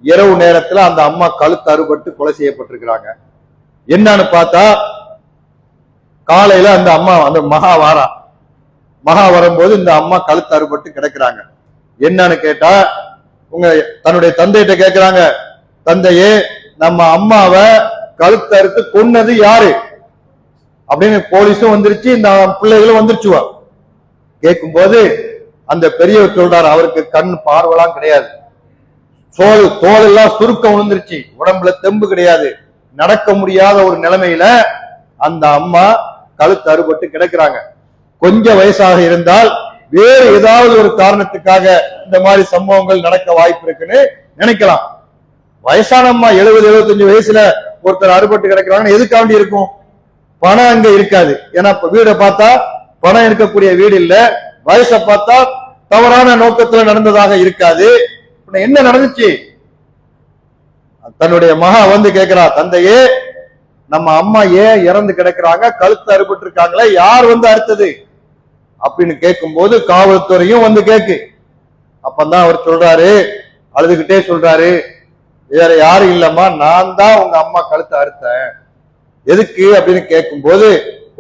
இரவு நேரத்துல அந்த அம்மா கழுத்து அறுபட்டு கொலை செய்யப்பட்டிருக்கிறாங்க. என்னன்னு பார்த்தா காலையில அந்த அம்மா அந்த மகா வரும்போது இந்த அம்மா கழுத்து அறுபட்டு கிடக்குறாங்க. என்னன்னு கேட்டா தன்னுடைய தந்தையிட்ட கேட்கிறாங்க, தந்தையே நம்ம அம்மாவை கழுத்து அறுத்து கொன்னது யாரு அப்படின்னு. போலீஸும் வந்துருச்சு, இந்த பிள்ளைகளும் வந்துருச்சுவா. கேட்கும் போது அந்த பெரியவர் சொல்றாரு, அவருக்கு கண் பார்வலாம் கிடையாது, தோல் எல்லாம் சுருக்கம் விழுந்துருச்சு, உடம்புல தெம்பு கிடையாது, நடக்க முடியாத ஒரு நிலைமையில அந்த அம்மா கழுத்து அறுபட்டு கிடக்குறாங்க. கொஞ்சம் வயசாக இருந்தால் வேறு ஏதாவது ஒரு காரணத்துக்காக இந்த மாதிரி சம்பவங்கள் நடக்க வாய்ப்பு இருக்குன்னு நினைக்கலாம். வயசான அம்மா 70-75 வயசுல ஒருத்தர் அறுபட்டு கிடக்குறாங்க, எதுக்காண்டி இருக்கும்? பணம் அங்க இருக்காது. ஏன்னா வீடை பார்த்தா பணம் இருக்கக்கூடிய வீடு இல்ல, வயசை பார்த்தா தவறான நோக்கத்துல நடந்ததாக இருக்காது. என்ன நடந்துச்சு? தன்னுடைய மகா வந்து கேட்கிறா, தந்தையே நம்ம அம்மா ஏன் இறந்து கிடக்குறாங்க, கழுத்து அறுபட்டு இருக்காங்களே, யார் வந்து அறுத்தது அப்படின்னு கேட்கும் போது காவல்துறையும் வந்து கேக்கு. அப்பதான் அவர் சொல்றாரு, அழுதுகிட்டே சொல்றாரு, வேற யாரும் இல்லம்மா, நான் தான் உங்க அம்மா கழுத்தை அறுத்தேன். எதுக்கு அப்படின்னு கேட்கும் போது,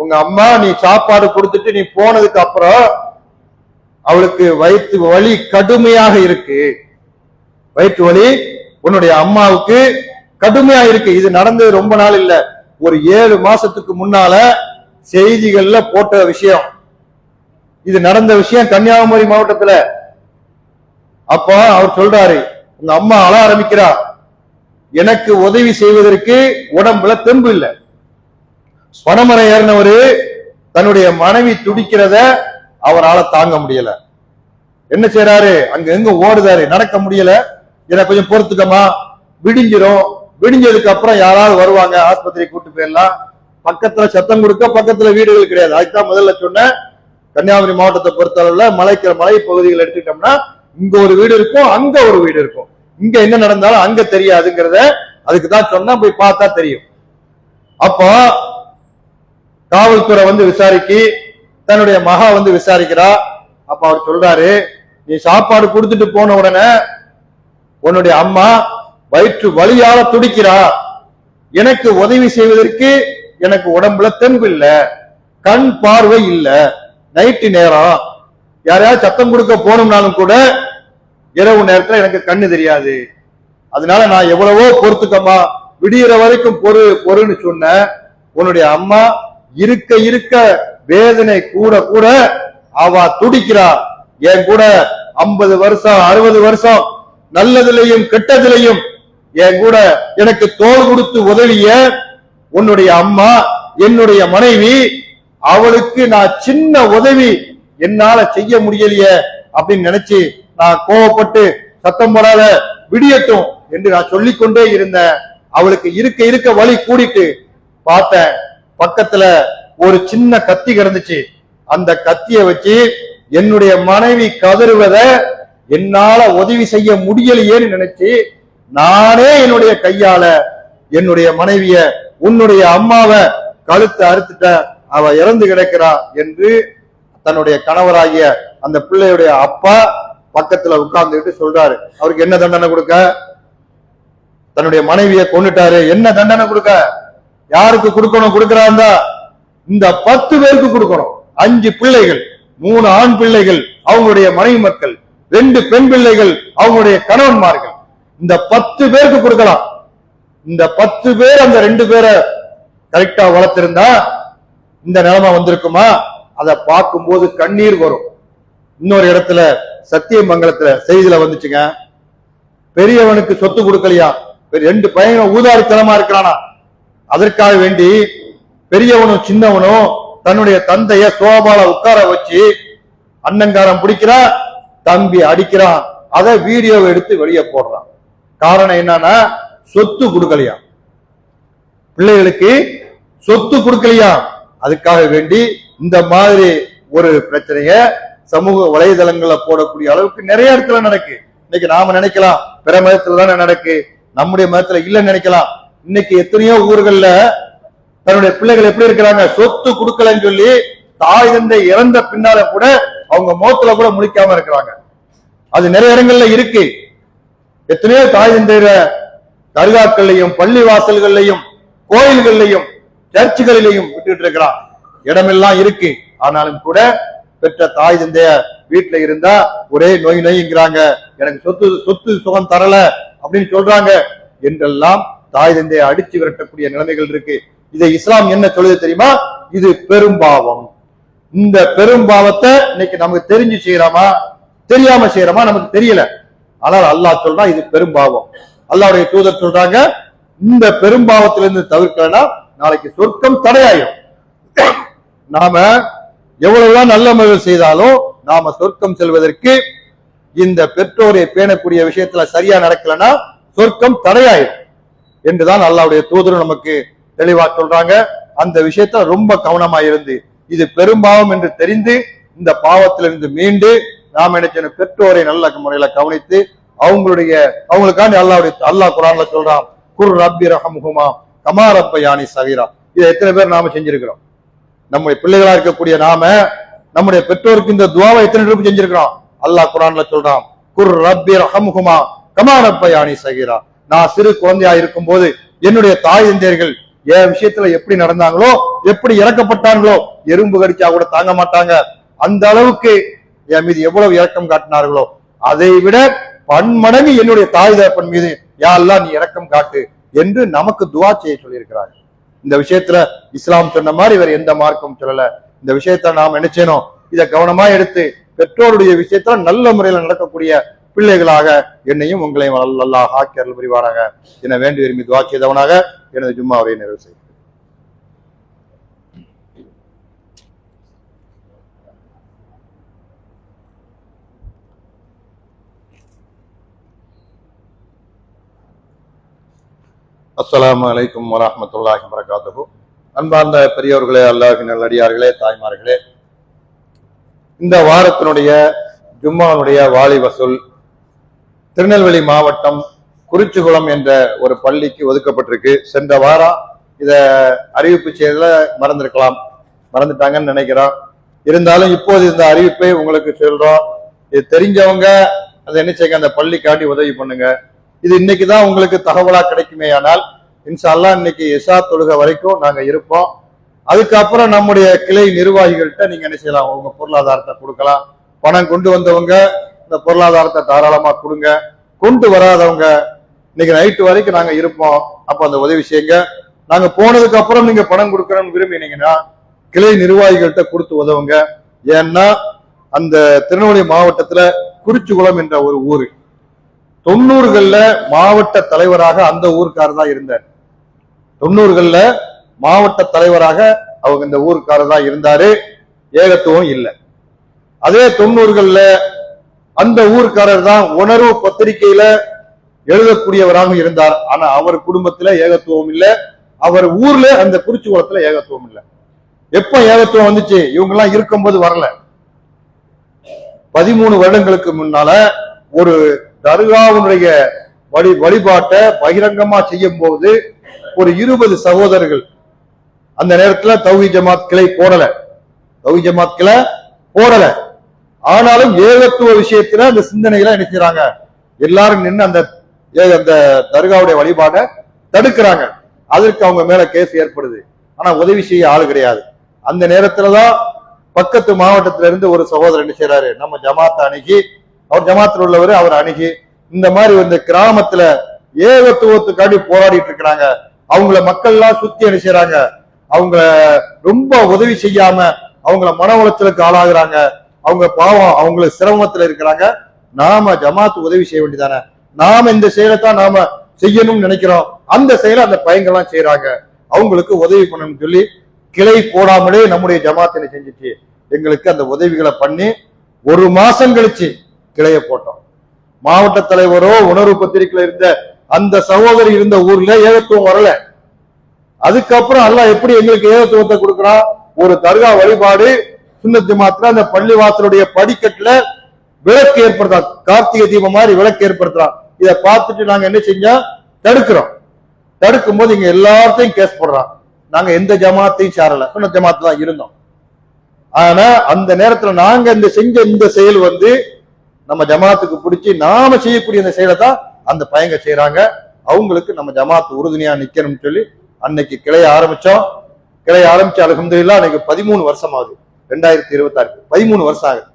உங்க அம்மா நீ சாப்பாடு கொடுத்துட்டு நீ போனதுக்கு அப்புறம் அவளுக்கு வயிற்று வலி கடுமையாக இருக்கு. வயிற்று வலி உன்னுடைய அம்மாவுக்கு கடுமையா இருக்கு. இது நடந்தது ரொம்ப நாள் இல்ல, ஒரு 7 மாசத்துக்கு முன்னால செய்திகள்ல போட்ட விஷயம். இது நடந்த விஷயம் கன்னியாகுமரி மாவட்டத்துல. அப்ப அவர் சொல்றாரு, உங்க அம்மா அழ ஆரம்பிக்கிறா, எனக்கு உதவி செய்வதற்கு உடம்புல தெம்பு இல்ல. பனைமரம் ஏறினவரு தன்னுடைய மனைவி துடிக்கிறத அவரால் தாங்க முடியல. என்ன செய்யறாரு, அங்க எங்க ஓடுதாரு, நடக்க முடியல, எனக்கு கொஞ்சம் பொறுத்துக்கமா, விடிஞ்சிரும், விடிஞ்சதுக்கு அப்புறம் யாராவது வருவாங்க, ஆஸ்பத்திரி கூட்டு போயிடலாம். பக்கத்துல சத்தம் கொடுக்க பக்கத்துல வீடுகள் கிடையாது. அதுதான் முதல்ல சொன்ன, கன்னியாகுமரி மாவட்டத்தை பொறுத்தளவுல மலை பகுதிகள் எடுத்துக்கிட்டோம்னா இங்க ஒரு வீடு இருக்கும், அங்க ஒரு வீடு இருக்கும். இங்க என்ன நடந்தாலும் அங்க தெரியாதுங்கிறத அதுக்குதான் சொன்னா, போய் பார்த்தா தெரியும். அப்போ காவல்துறை வந்து விசாரிக்கி, தன்னுடைய மகா வந்து விசாரிக்கிறா. அப்ப அவர் சொல்றாரு, நீ சாப்பாடு கொடுத்துட்டு போன உடனே உன்னுடைய அம்மா வயிற்று வலியால துடிக்கிறா, எனக்கு உதவி செய்வதற்கு எனக்கு உடம்புல தெம்பு இல்ல, கண் பார்வை இல்ல, நைட்டு நேரம் யாரையாவது சத்தம் கொடுக்க போனோம்னாலும் கூட இரவு நேரத்துல எனக்கு கண்ணு தெரியாது, அதனால நான் எவ்வளவோ பொறுத்துக்கமா, விடிகிற வரைக்கும் பொறுன்னு சொன்ன உன்னுடைய அம்மா இருக்க இருக்க வேதனை கூட கூட அவ துடிக்கிறா. என் கூட 50 வருஷம் 60 வருஷம் நல்லதிலையும் கெட்டதிலையும் என் கூட எனக்கு தோள் கொடுத்து உதவிய உன்னுடைய அம்மா என்னுடைய மனைவி, அவளுக்கு நான் சின்ன உதவி என்னால செய்ய முடியலையே அப்படின்னு நினைச்சு நான் கோவப்பட்டு சத்தம் போடாத, விடியட்டும் என்று நான் சொல்லிக்கொண்டே இருந்தேன். அவளுக்கு இருக்க இருக்க வலி கூடிட்டு பார்த்தேன், பக்கத்துல ஒரு சின்ன கத்தி கிடந்துச்சு, அந்த கத்திய வச்சு என்னுடைய மனைவி கதறுவத என்னால உதவி செய்ய முடியலையேன்னு நினைச்சு நானே என்னுடைய கையால என்னுடைய மனைவிய உன்னுடைய அம்மாவை கழுத்தை அறுத்துட்ட, அவ இறந்து கிடக்கிறா என்று தன்னுடைய கணவராகிய அந்த பிள்ளையுடைய அப்பா பக்கத்துல உட்கார்ந்துட்டு சொல்றாரு, அவருக்கு என்ன தண்டனை கொடுக்க? தன்னுடைய மனைவியை கொண்டுட்டாரு, என்ன தண்டனை கொடுக்க? யாருக்கு கொடுக்கணும்? கொடுக்கிறாந்தா இந்த 10 பேருக்கு கொடுக்கணும். 5 பிள்ளைகள், 3 ஆண் பிள்ளைகள் அவங்களுடைய மனைவி மக்கள், 2 பெண் பிள்ளைகள் அவங்களுடைய கணவன்மார்கள், இந்த 10 பேருக்கு கொடுக்கலாம். இந்த 10 பேர் அந்த 2 பேரை கரெக்டா வளர்த்திருந்தா இந்த நிலைமை வந்திருக்குமா? அதை பார்க்கும்போது கண்ணீர் வரும். இன்னொரு இடத்துல சத்தியமங்கலத்துல செய்தியில வந்துச்சுங்க, பெரியவனுக்கு சொத்து கொடுக்கலையா, 2 பையனும் ஊதாரித்தனமா இருக்கிறானா, அதற்காக வேண்டி பெரியவனும் சின்னவனும் தன்னுடைய தந்தைய சோபால உட்கார வச்சு அண்ணங்காரம் பிடிக்கிறான், தம்பி அடிக்கிறான், அதை வீடியோ எடுத்து வெளியே போடுறான். காரணம் என்னன்னா சொத்து கொடுக்கலையா, பிள்ளைகளுக்கு சொத்து கொடுக்கலையா. அதுக்காக வேண்டி இந்த மாதிரி ஒரு பிரச்சனைய சமூக வலைதளங்கள்ல போடக்கூடிய அளவுக்கு நிறைய இடத்துல நடக்கு. இன்னைக்கு நாம நினைக்கலாம் பிற மதத்துல தானே நடக்கு, நம்முடைய மதத்துல இல்லைன்னு நினைக்கலாம். இன்னைக்கு எத்தனையோ ஊர்கள்ல தன்னுடைய பிள்ளைகள் எப்படி இருக்கிறாங்க, சொத்து கொடுக்கலன்னு சொல்லி தாய் தந்தை இறந்த பின்னால கூட அவங்க முகத்துல கூட முழிக்காம இருக்கிறாங்க. அது நிறைய இடங்கள்ல இருக்கு. எத்தனையோ தாய் தந்தையர தர்காக்கள்லையும் பள்ளி வாசல்கள்லையும் கோயில்கள்லையும் சர்ச்சுகளிலையும் விட்டுட்டு இருக்கிறான். இடமெல்லாம் இருக்கு. ஆனாலும் கூட பெற்ற தாய் தந்தைய வீட்டுல இருந்தா ஒரே நோய் நோய்ங்கிறாங்க, எனக்கு சொத்து சுகம் தரல அப்படின்னு சொல்றாங்க என்றெல்லாம் தாய் தந்தையை அடிச்சு விரட்டக்கூடிய நிலைமைகள் இருக்கு. இதை இஸ்லாம் என்ன சொல்லுது தெரியுமா? இது பெரும்பாவம். இந்த பெரும்பாவத்தை இன்னைக்கு நமக்கு தெரிஞ்சு செய்யறோமா தெரியாம செய்யறோமா நமக்கு தெரியல. ஆனால் அல்லாஹ் சொல்றா இது பெரும்பாவம். அல்லாஹ்வுடைய தூதர் சொல்றாங்க, இந்த பெரும்பாவத்திலிருந்து தவிர்க்கலன்னா நாளைக்கு சொர்க்கம் தடையாயிரும். நாம எவ்வளவுதான் நல்ல முறையில் செய்தாலும் நாம சொர்க்கம் செல்வதற்கு இந்த பெற்றோரை பேணக்கூடிய விஷயத்துல சரியா நடக்கலன்னா சொர்க்கம் தடையாயிரும் என்றுதான் அல்லாஹ்வுடைய தூதர் நமக்கு தெளிவா சொல்றாங்க. அந்த விஷயத்துல ரொம்ப கவனமா இருந்து இது பெரும்பாவம் என்று தெரிந்து இந்த பாவத்திலிருந்து மீண்டு நாம் என்ன செய்யணும், பெற்றோரை நல்ல முறையில கவனித்து அவங்களுக்காண்டி அல்லாஹ் குர்ஆன்ல சொல்றான், குர் ரப்பி ரஹம்ஹுமா கமா ரப்பயானி சகீரா. இதை எத்தனை பேர் நாம செஞ்சிருக்கிறோம்? நம்முடைய பிள்ளைகளா இருக்கக்கூடிய நாம நம்முடைய பெற்றோருக்கு இந்த துவாவை எத்தனை ரூபாய் செஞ்சிருக்கிறோம்? அல்லாஹ் குர்ஆன்ல சொல்றான், குர் ரப்பி ரஹம்ஹுமா கமா ரப்பயானி சகீரா. நான் சிறு குழந்தையா இருக்கும் போது என்னுடைய தாய் தந்தையர்கள் என் விஷயத்துல எப்படி நடந்தாங்களோ, எப்படி இறக்கப்பட்டாங்களோ, எறும்பு கடிச்சா கூட தாங்க மாட்டாங்க, அந்த அளவுக்கு என் மீது எவ்வளவு இரக்கம் காட்டினார்களோ அதை விட பன்மடங்கு என்னுடைய தாய் தகப்பன் மீது யா அல்லாஹ் நீ இரக்கம் காட்டு என்று நமக்கு துவா செய்ய சொல்லியிருக்கிறார்கள். இந்த விஷயத்துல இஸ்லாம் சொன்ன மாதிரி வேற எந்த மார்க்கும் சொல்லல. இந்த விஷயத்த நாம் நினைச்சேனோம், இதை கவனமா எடுத்து பெற்றோருடைய விஷயத்துல நல்ல முறையில நடக்கக்கூடிய பிள்ளைகளாக என்னையும் உங்களையும் அல்லாஹ் ஆக்கி அருள் புரிவாராக என வேண்டி விரும்பி துவா செய்தவனாக எனது ஜும்மாவை நிறைவு செய்கிறேன். அஸ்ஸலாமு அலைக்கும் வரஹ்மத்துல்லாஹி வபரகாத்துஹு. அன்பார்ந்த பெரியோர்களே, அல்லாஹ்வின் நல்லடியார்களே, தாய்மார்களே, இந்த வாரத்தினுடைய ஜும்மாவுடைய வாலி வசூல் திருநெல்வேலி மாவட்டம் குறிச்சிகுளம் என்ற ஒரு பள்ளிக்கு ஒதுக்கப்பட்டிருக்கு. சென்ற வாரம் இத அறிவிப்பு செய்தல மறந்துட்டாங்கன்னு நினைக்கிறோம். இருந்தாலும் இப்போது இந்த அறிவிப்பை உங்களுக்கு சொல்றோம். இது தெரிஞ்சவங்க அதை என்ன செய்யுங்க, அந்த பள்ளிக்காண்டி உதவி பண்ணுங்க. இது இன்னைக்குதான் உங்களுக்கு தகவலா கிடைக்குமே. ஆனால் இன்ஷா அல்லாஹ் இன்னைக்கு இஷா தொழுகை வரைக்கும் நாங்க இருப்போம். அதுக்கப்புறம் நம்முடைய கிளை நிர்வாகிகள்கிட்ட நீங்க என்ன செய்யலாம், உங்க பொருளாதாரத்தை கொடுக்கலாம். பணம் கொண்டு வந்தவங்க இந்த பொருளாதாரத்தை தாராளமா கொடுங்க. கொண்டு வராதவங்க இன்னைக்கு நைட்டு வரைக்கும் நாங்க இருப்போம், அப்ப அந்த உதவி செய்யுங்க. நாங்க போனதுக்கு அப்புறம் நீங்க பணம் கொடுக்கணும்னு விரும்பினீங்கன்னா கிளை நிர்வாகிகள்கிட்ட கொடுத்து உதவுங்க. ஏன்னா அந்த திருநெல்வேலி மாவட்டத்துல குறிச்சிகுளம் என்ற ஒரு ஊரு 90கள்ல மாவட்ட தலைவராக அந்த ஊருக்காரர் தான் இருந்தார். 90கள்ல மாவட்ட தலைவராக அவங்க இந்த ஊருக்காரர் தான் இருந்தாரு. ஏகத்துவம் இல்லை. அதே 90கள்ல அந்த ஊருக்காரர் தான் உணர்வு பத்திரிகையில எழுதக்கூடியவராக இருந்தார். ஆனா அவர் குடும்பத்துல ஏகத்துவம் இல்லை, அவர் ஊர்ல அந்த குறிச்சிகுளத்துல ஏகத்துவம் இல்லை. எப்ப ஏகத்துவம் வந்துச்சு? இவங்க எல்லாம் இருக்கும்போது வரல. 13 வருடங்களுக்கு முன்னால ஒரு தர்காவுடைய வழிபாட்டை பகிரங்கமா செய்யும் போது ஒரு 20 சகோதரர்கள், அந்த நேரத்துல தௌஹீத் ஜமாத் கிளை போடல, தௌஹீத் ஜமாத் கிளை போடல. ஆனாலும் ஏகத்துவ விஷயத்துல அந்த சிந்தனைகளை என்ன செய்றாங்க, எல்லாரும் நின்று அந்த தர்காவுடைய வழிபாட தடுக்கிறாங்க. அதற்கு அவங்க மேல கேஸ் ஏற்படுது. ஆனா உதவி செய்ய ஆளு கிடையாது. அந்த நேரத்துலதான் பக்கத்து மாவட்டத்தில இருந்து ஒரு சகோதரர் என்ன செய்யறாரு, நம்ம ஜமாத்தை அணுகி, அவர் ஜமாத்தில் உள்ளவர், அவர் அணுகி இந்த மாதிரி இந்த கிராமத்துல ஏகத்துவத்துக்காண்டி போராடிட்டு இருக்கிறாங்க, அவங்கள மக்கள் எல்லாம் சுத்தி என்ன செய்யறாங்க, அவங்கள ரொம்ப உதவி செய்யாம அவங்கள மன உளைச்சலுக்கு ஆளாகிறாங்க, அவங்க பாவம் அவங்களுக்கு சிரமத்துல இருக்கிறாங்க, நாம ஜமாத்து உதவி செய்ய வேண்டியதானே, நாம இந்த செயலை தான் நாம செய்யணும்னு நினைக்கிறோம், அந்த செயலை அந்த பையங்கள்லாம் செய்யறாங்க, அவங்களுக்கு உதவி பண்ணணும்னு சொல்லி கிளை போடாமலே நம்முடைய ஜமாத்தினை செஞ்சுச்சு. எங்களுக்கு அந்த உதவிகளை பண்ணி ஒரு மாசம் கழிச்சு கிளைய போட்டோம். மாவட்ட தலைவரோ உணர்வு பத்திரிகையில இருந்த அந்த சகோதரி இருந்த ஊர்ல ஏகத்துவம் வரல. அதுக்கப்புறம் அல்லாஹ் எப்படி எங்களுக்கு ஏகத்துவத்தை கொடுக்கிறான், ஒரு தர்கா வழிபாடு சுன்னத் ஜமாத்துல அந்த பள்ளி வாசலுடைய படிக்கட்டுல விளக்கு ஏற்படுத்தா, கார்த்திகை தீபம் மாதிரி விளக்கு ஏற்படுத்துறான். இதை பார்த்துட்டு நாங்க என்ன செஞ்சோம், தடுக்கிறோம். தடுக்கும் போது இங்க எல்லாத்தையும் கேஸ் போடுறான். நாங்க எந்த ஜமாத்தையும் சேரல, சுன்னத் ஜமாத்துல தான் இருந்தோம். ஆனா அந்த நேரத்துல நாங்க இந்த செஞ்ச இந்த செயல் நம்ம ஜமாத்துக்கு பிடிச்சி நாம செய்யக்கூடிய இந்த செயலை தான் அந்த பையங்க செய்யறாங்க. அவங்களுக்கு நம்ம ஜமாத்து உறுதுணையா நிக்கணும்னு சொல்லி அன்னைக்கு கிளைய ஆரம்பிச்சோம். கிளைய ஆரம்பிச்சு அல்ஹம்துலில்லாஹ் அன்னைக்கு 13 வருஷம் ஆகுது. 2026 13 வருஷம் ஆகுது.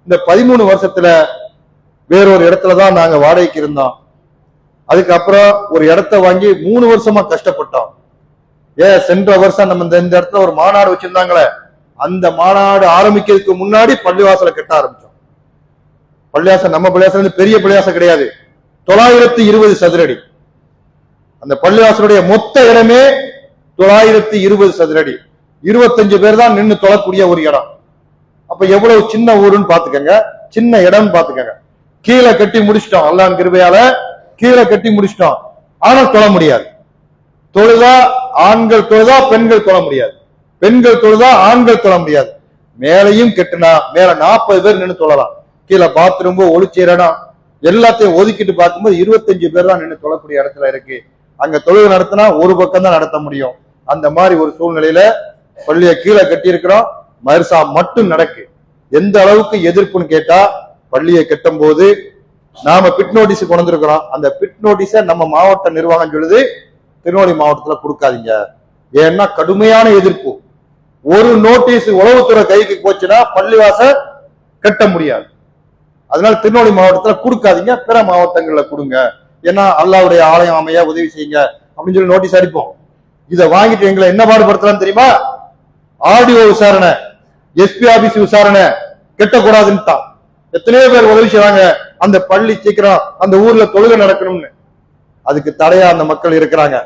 இந்த 13 வருஷத்துல வேறொரு இடத்துலதான் நாங்க வாடகைக்கு இருந்தோம். அதுக்கப்புறம் ஒரு இடத்த வாங்கி 3 வருஷமா கஷ்டப்பட்டோம். சென்ற வருஷம் நம்ம இந்த இடத்துல ஒரு மாநாடு வச்சிருந்தாங்களே, அந்த மாநாடு ஆரம்பிக்கிறதுக்கு முன்னாடி பள்ளிவாசலை கட்ட ஆரம்பிச்சோம். பள்ளிவாசல் நம்ம பள்ளிவாசல் பெரிய பள்ளிவாசல் கிடையாது, 920 சதுரடி. அந்த பள்ளிவாசலுடைய மொத்த இடமே 920 சதுரடி. 25 பேர் தான் நின்று தொழக்கூடிய ஒரு இடம். அப்ப எவ்வளவு சின்ன ஊருன்னு பாத்துக்கங்க, சின்ன இடம்னு பாத்துக்கங்க. கீழே கட்டி முடிச்சிட்டோம், அல்லாஹ்வின் கிருபையால கீழே கட்டி முடிச்சிட்டோம். ஆனா தொழ முடியாது. தொழுதா ஆண்கள் தொழுதா பெண்கள் தொழ முடியாது, பெண்கள் தொழுதா ஆண்கள் தொழ முடியாது. மேலையும் கெட்டுனா மேல 40 பேர் நின்று தொழலாம். கீழே பாத்ரூம் ஒளிச்சீர இடம் எல்லாத்தையும் ஒதுக்கிட்டு பார்க்கும்போது 25 பேர் தான் நின்று தொழக்கூடிய இடத்துல இருக்கு. அங்க தொழுகை நடத்தினா ஒரு பக்கம் தான் நடத்த முடியும். அந்த மாதிரி ஒரு சூழ்நிலையில பள்ளியை கீழே கட்டி இருக்கிறோம். மர்சா மட்டும் நடக்கு. எந்த அளவுக்கு எதிர்ப்புன்னு கேட்டா, பள்ளியை கட்டும் போது நாம பிட் நோட்டீஸ் கொண்டிருக்கிறோம். அந்த பிட் நோட்டீஸ நம்ம மாவட்ட நிர்வாகம் சொல்லுது, திருநெல்வேலி மாவட்டத்துல கொடுக்காதீங்க. ஏன்னா கடுமையான எதிர்ப்பு. ஒரு நோட்டீஸ் உளவுத்துறை கைக்கு போச்சுன்னா பள்ளிவாச கட்ட முடியாது. அதனால திருநெல்வேலி மாவட்டத்துல கொடுக்காதீங்க, பிற மாவட்டங்கள்ல கொடுங்க. ஏன்னா அல்லாஹ்வுடைய ஆலயம் அமைய உதவி செய்யுங்க அப்படின்னு சொல்லி நோட்டீஸ் அடிப்போம். இதை வாங்கிட்டு எங்களை என்ன பாடுபடுத்தலாம் தெரியுமா? ஆடியோ விசாரணை, எஸ்பி ஆபீஸ் விசாரணை கெட்டக்கூடாதுன்னு தான் எத்தனையோ பேர் உதவி செய்வாங்க. அந்த பள்ளி சீக்கிரம் அந்த ஊர்ல தொழுகை நடக்கணும்னு அதுக்கு தடையா அந்த மக்கள் இருக்கிறாங்க.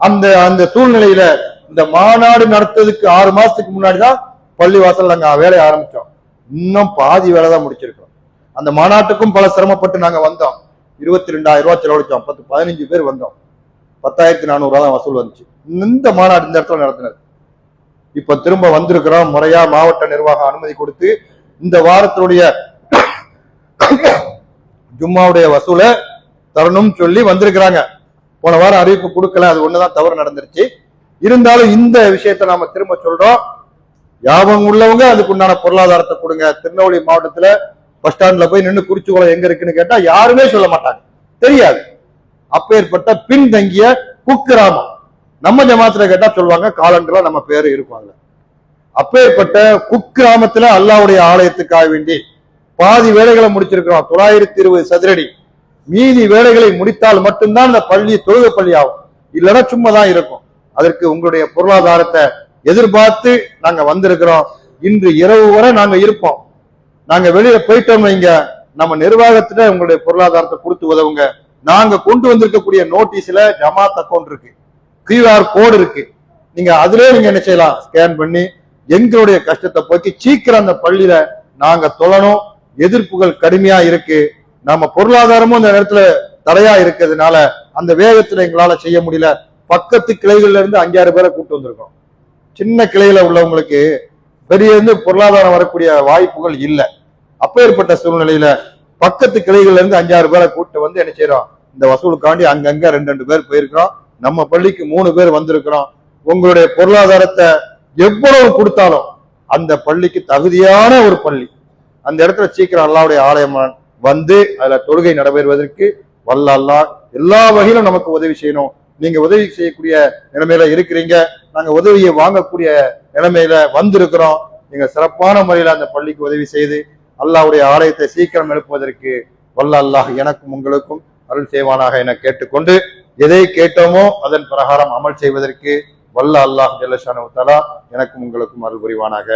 அந்த அந்த சூழ்நிலையில இந்த மாநாடு நடத்துறதுக்கு 6 மாசத்துக்கு முன்னாடிதான் பள்ளி வாசல் நாங்க வேலையை ஆரம்பிச்சோம். இன்னும் பாதி வேலை தான் முடிச்சிருக்கோம். அந்த மாநாட்டுக்கும் பல சிரமப்பட்டு நாங்க வந்தோம். 22,000 ரூபாய் செலவழிச்சோம். 15 பேர் வந்தோம். 10,400 ரூபாய் தான் வசூல் வந்துச்சு. இந்த மாநாடு இந்த இடத்துல நடத்தினது. இப்ப திரும்ப வந்திருக்கிறோம். முறையா மாவட்ட நிர்வாகம் அனுமதி கொடுத்து இந்த வாரத்தினுடைய ஜும்மாவுடைய வசூலை தரணும் சொல்லி வந்திருக்கிறாங்க. போன வாரம் அறிவிப்பு கொடுக்கல, அது ஒண்ணுதான் தவறு நடந்துருச்சு. இருந்தாலும் இந்த விஷயத்த நாம திரும்ப சொல்றோம். ஞாபகம் உள்ளவங்க அதுக்குண்டான பொருளாதாரத்தை கொடுங்க. திருநெல்வேலி மாவட்டத்துல பஸ் ஸ்டாண்ட்ல போய் நின்று குறிச்சிக்குளம் எங்க இருக்குன்னு கேட்டா யாருமே சொல்ல மாட்டாங்க, தெரியாது. அப்பேற்பட்ட பின்தங்கிய குக்கிராமம். நம்ம ஜமாத்துல கேட்டா சொல்லுவாங்க காலண்டர்ல நம்ம பேரு இருப்பாங்க. அப்பேற்பட்ட குக்கிராமத்துல அல்லாஹ்வுடைய ஆலயத்துக்காக வேண்டி பாதி வேலைகளை முடிச்சிருக்கிறோம். 920 சதுரடி. மீதி வேலைகளை முடித்தால் மட்டும்தான் இந்த பள்ளி தொழுகை பள்ளி ஆகும். இல்லைன்னா சும்மா தான் இருக்கும். அதற்கு உங்களுடைய பொருளாதாரத்தை எதிர்பார்த்து நாங்க வந்திருக்கிறோம். இன்று இரவு வரை நாங்க இருப்போம். நாங்க வெளியில போயிட்டோம் வைங்க, நம்ம நிர்வாகத்துல உங்களுடைய பொருளாதாரத்தை கொடுத்து உதவுங்க. நாங்க கொண்டு வந்திருக்கக்கூடிய நோட்டீஸ்ல ஜமாத் அக்கௌண்ட் இருக்கு, QR கோடு இருக்கு. நீங்க அதுல நீங்க என்ன செய்யலாம், ஸ்கேன் பண்ணி எங்களுடைய கஷ்டத்தை போக்கி சீக்கிரம் அந்த பள்ளியில நாங்க தொழணும். எதிர்ப்புகள் கடுமையா இருக்கு. நம்ம பொருளாதாரமும் இந்த நேரத்துல தடையா இருக்கிறதுனால அந்த வேகத்துல எங்களால செய்ய முடியல. பக்கத்து கிளைகள்ல இருந்து 5-6 பேரை கூட்டு வந்திருக்கோம். சின்ன கிளையில உள்ளவங்களுக்கு பெரிய பொருளாதாரம் வரக்கூடிய வாய்ப்புகள் இல்லை. அப்பேற்பட்ட சூழ்நிலையில பக்கத்து கிளைகள்ல இருந்து 5-6 பேரை கூட்டு வந்து என்ன செய்யறோம், இந்த வசூலுக்காண்டி அங்கங்க 2 பேர் போயிருக்கிறோம். நம்ம பள்ளிக்கு 3 பேர் வந்திருக்கிறோம். உங்களுடைய பொருளாதாரத்தை எவ்வளவு கொடுத்தாலும் அந்த பள்ளிக்கு தகுதியான ஒரு பள்ளி. அந்த இடத்துல சீக்கிரம் அல்லாஹ்வுடைய ஆலயம் வந்து அதுல தொழுகை நடைபெறுவதற்கு வல்ல அல்லாஹ் எல்லா வகையிலும் நமக்கு உதவி செய்யணும். நீங்க உதவி செய்யக்கூடிய நிலைமையில இருக்கிறீங்க, நாங்க உதவியை வாங்கக்கூடிய நிலைமையில வந்திருக்கிறோம். நீங்க சிறப்பான முறையில அந்த பள்ளிக்கு உதவி செய்து அல்லாஹ்வுடைய ஆலயத்தை சீக்கிரம் எழுப்புவதற்கு வல்ல அல்லாஹ் எனக்கும் உங்களுக்கும் அருள் செய்வானாக என கேட்டுக்கொண்டு, எதை கேட்டோமோ அதன் பிரகாரம் அமல் செய்வதற்கு வல்ல அல்லாஹ் ஜல்ல ஷானஹு வ தஆலா எனக்கும் உங்களுக்கும் அருள் புரிவானாக.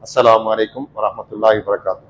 அஸ்ஸலாமு அலைக்கும் வரஹ்மத்துல்லாஹி வபரகாத்துஹு.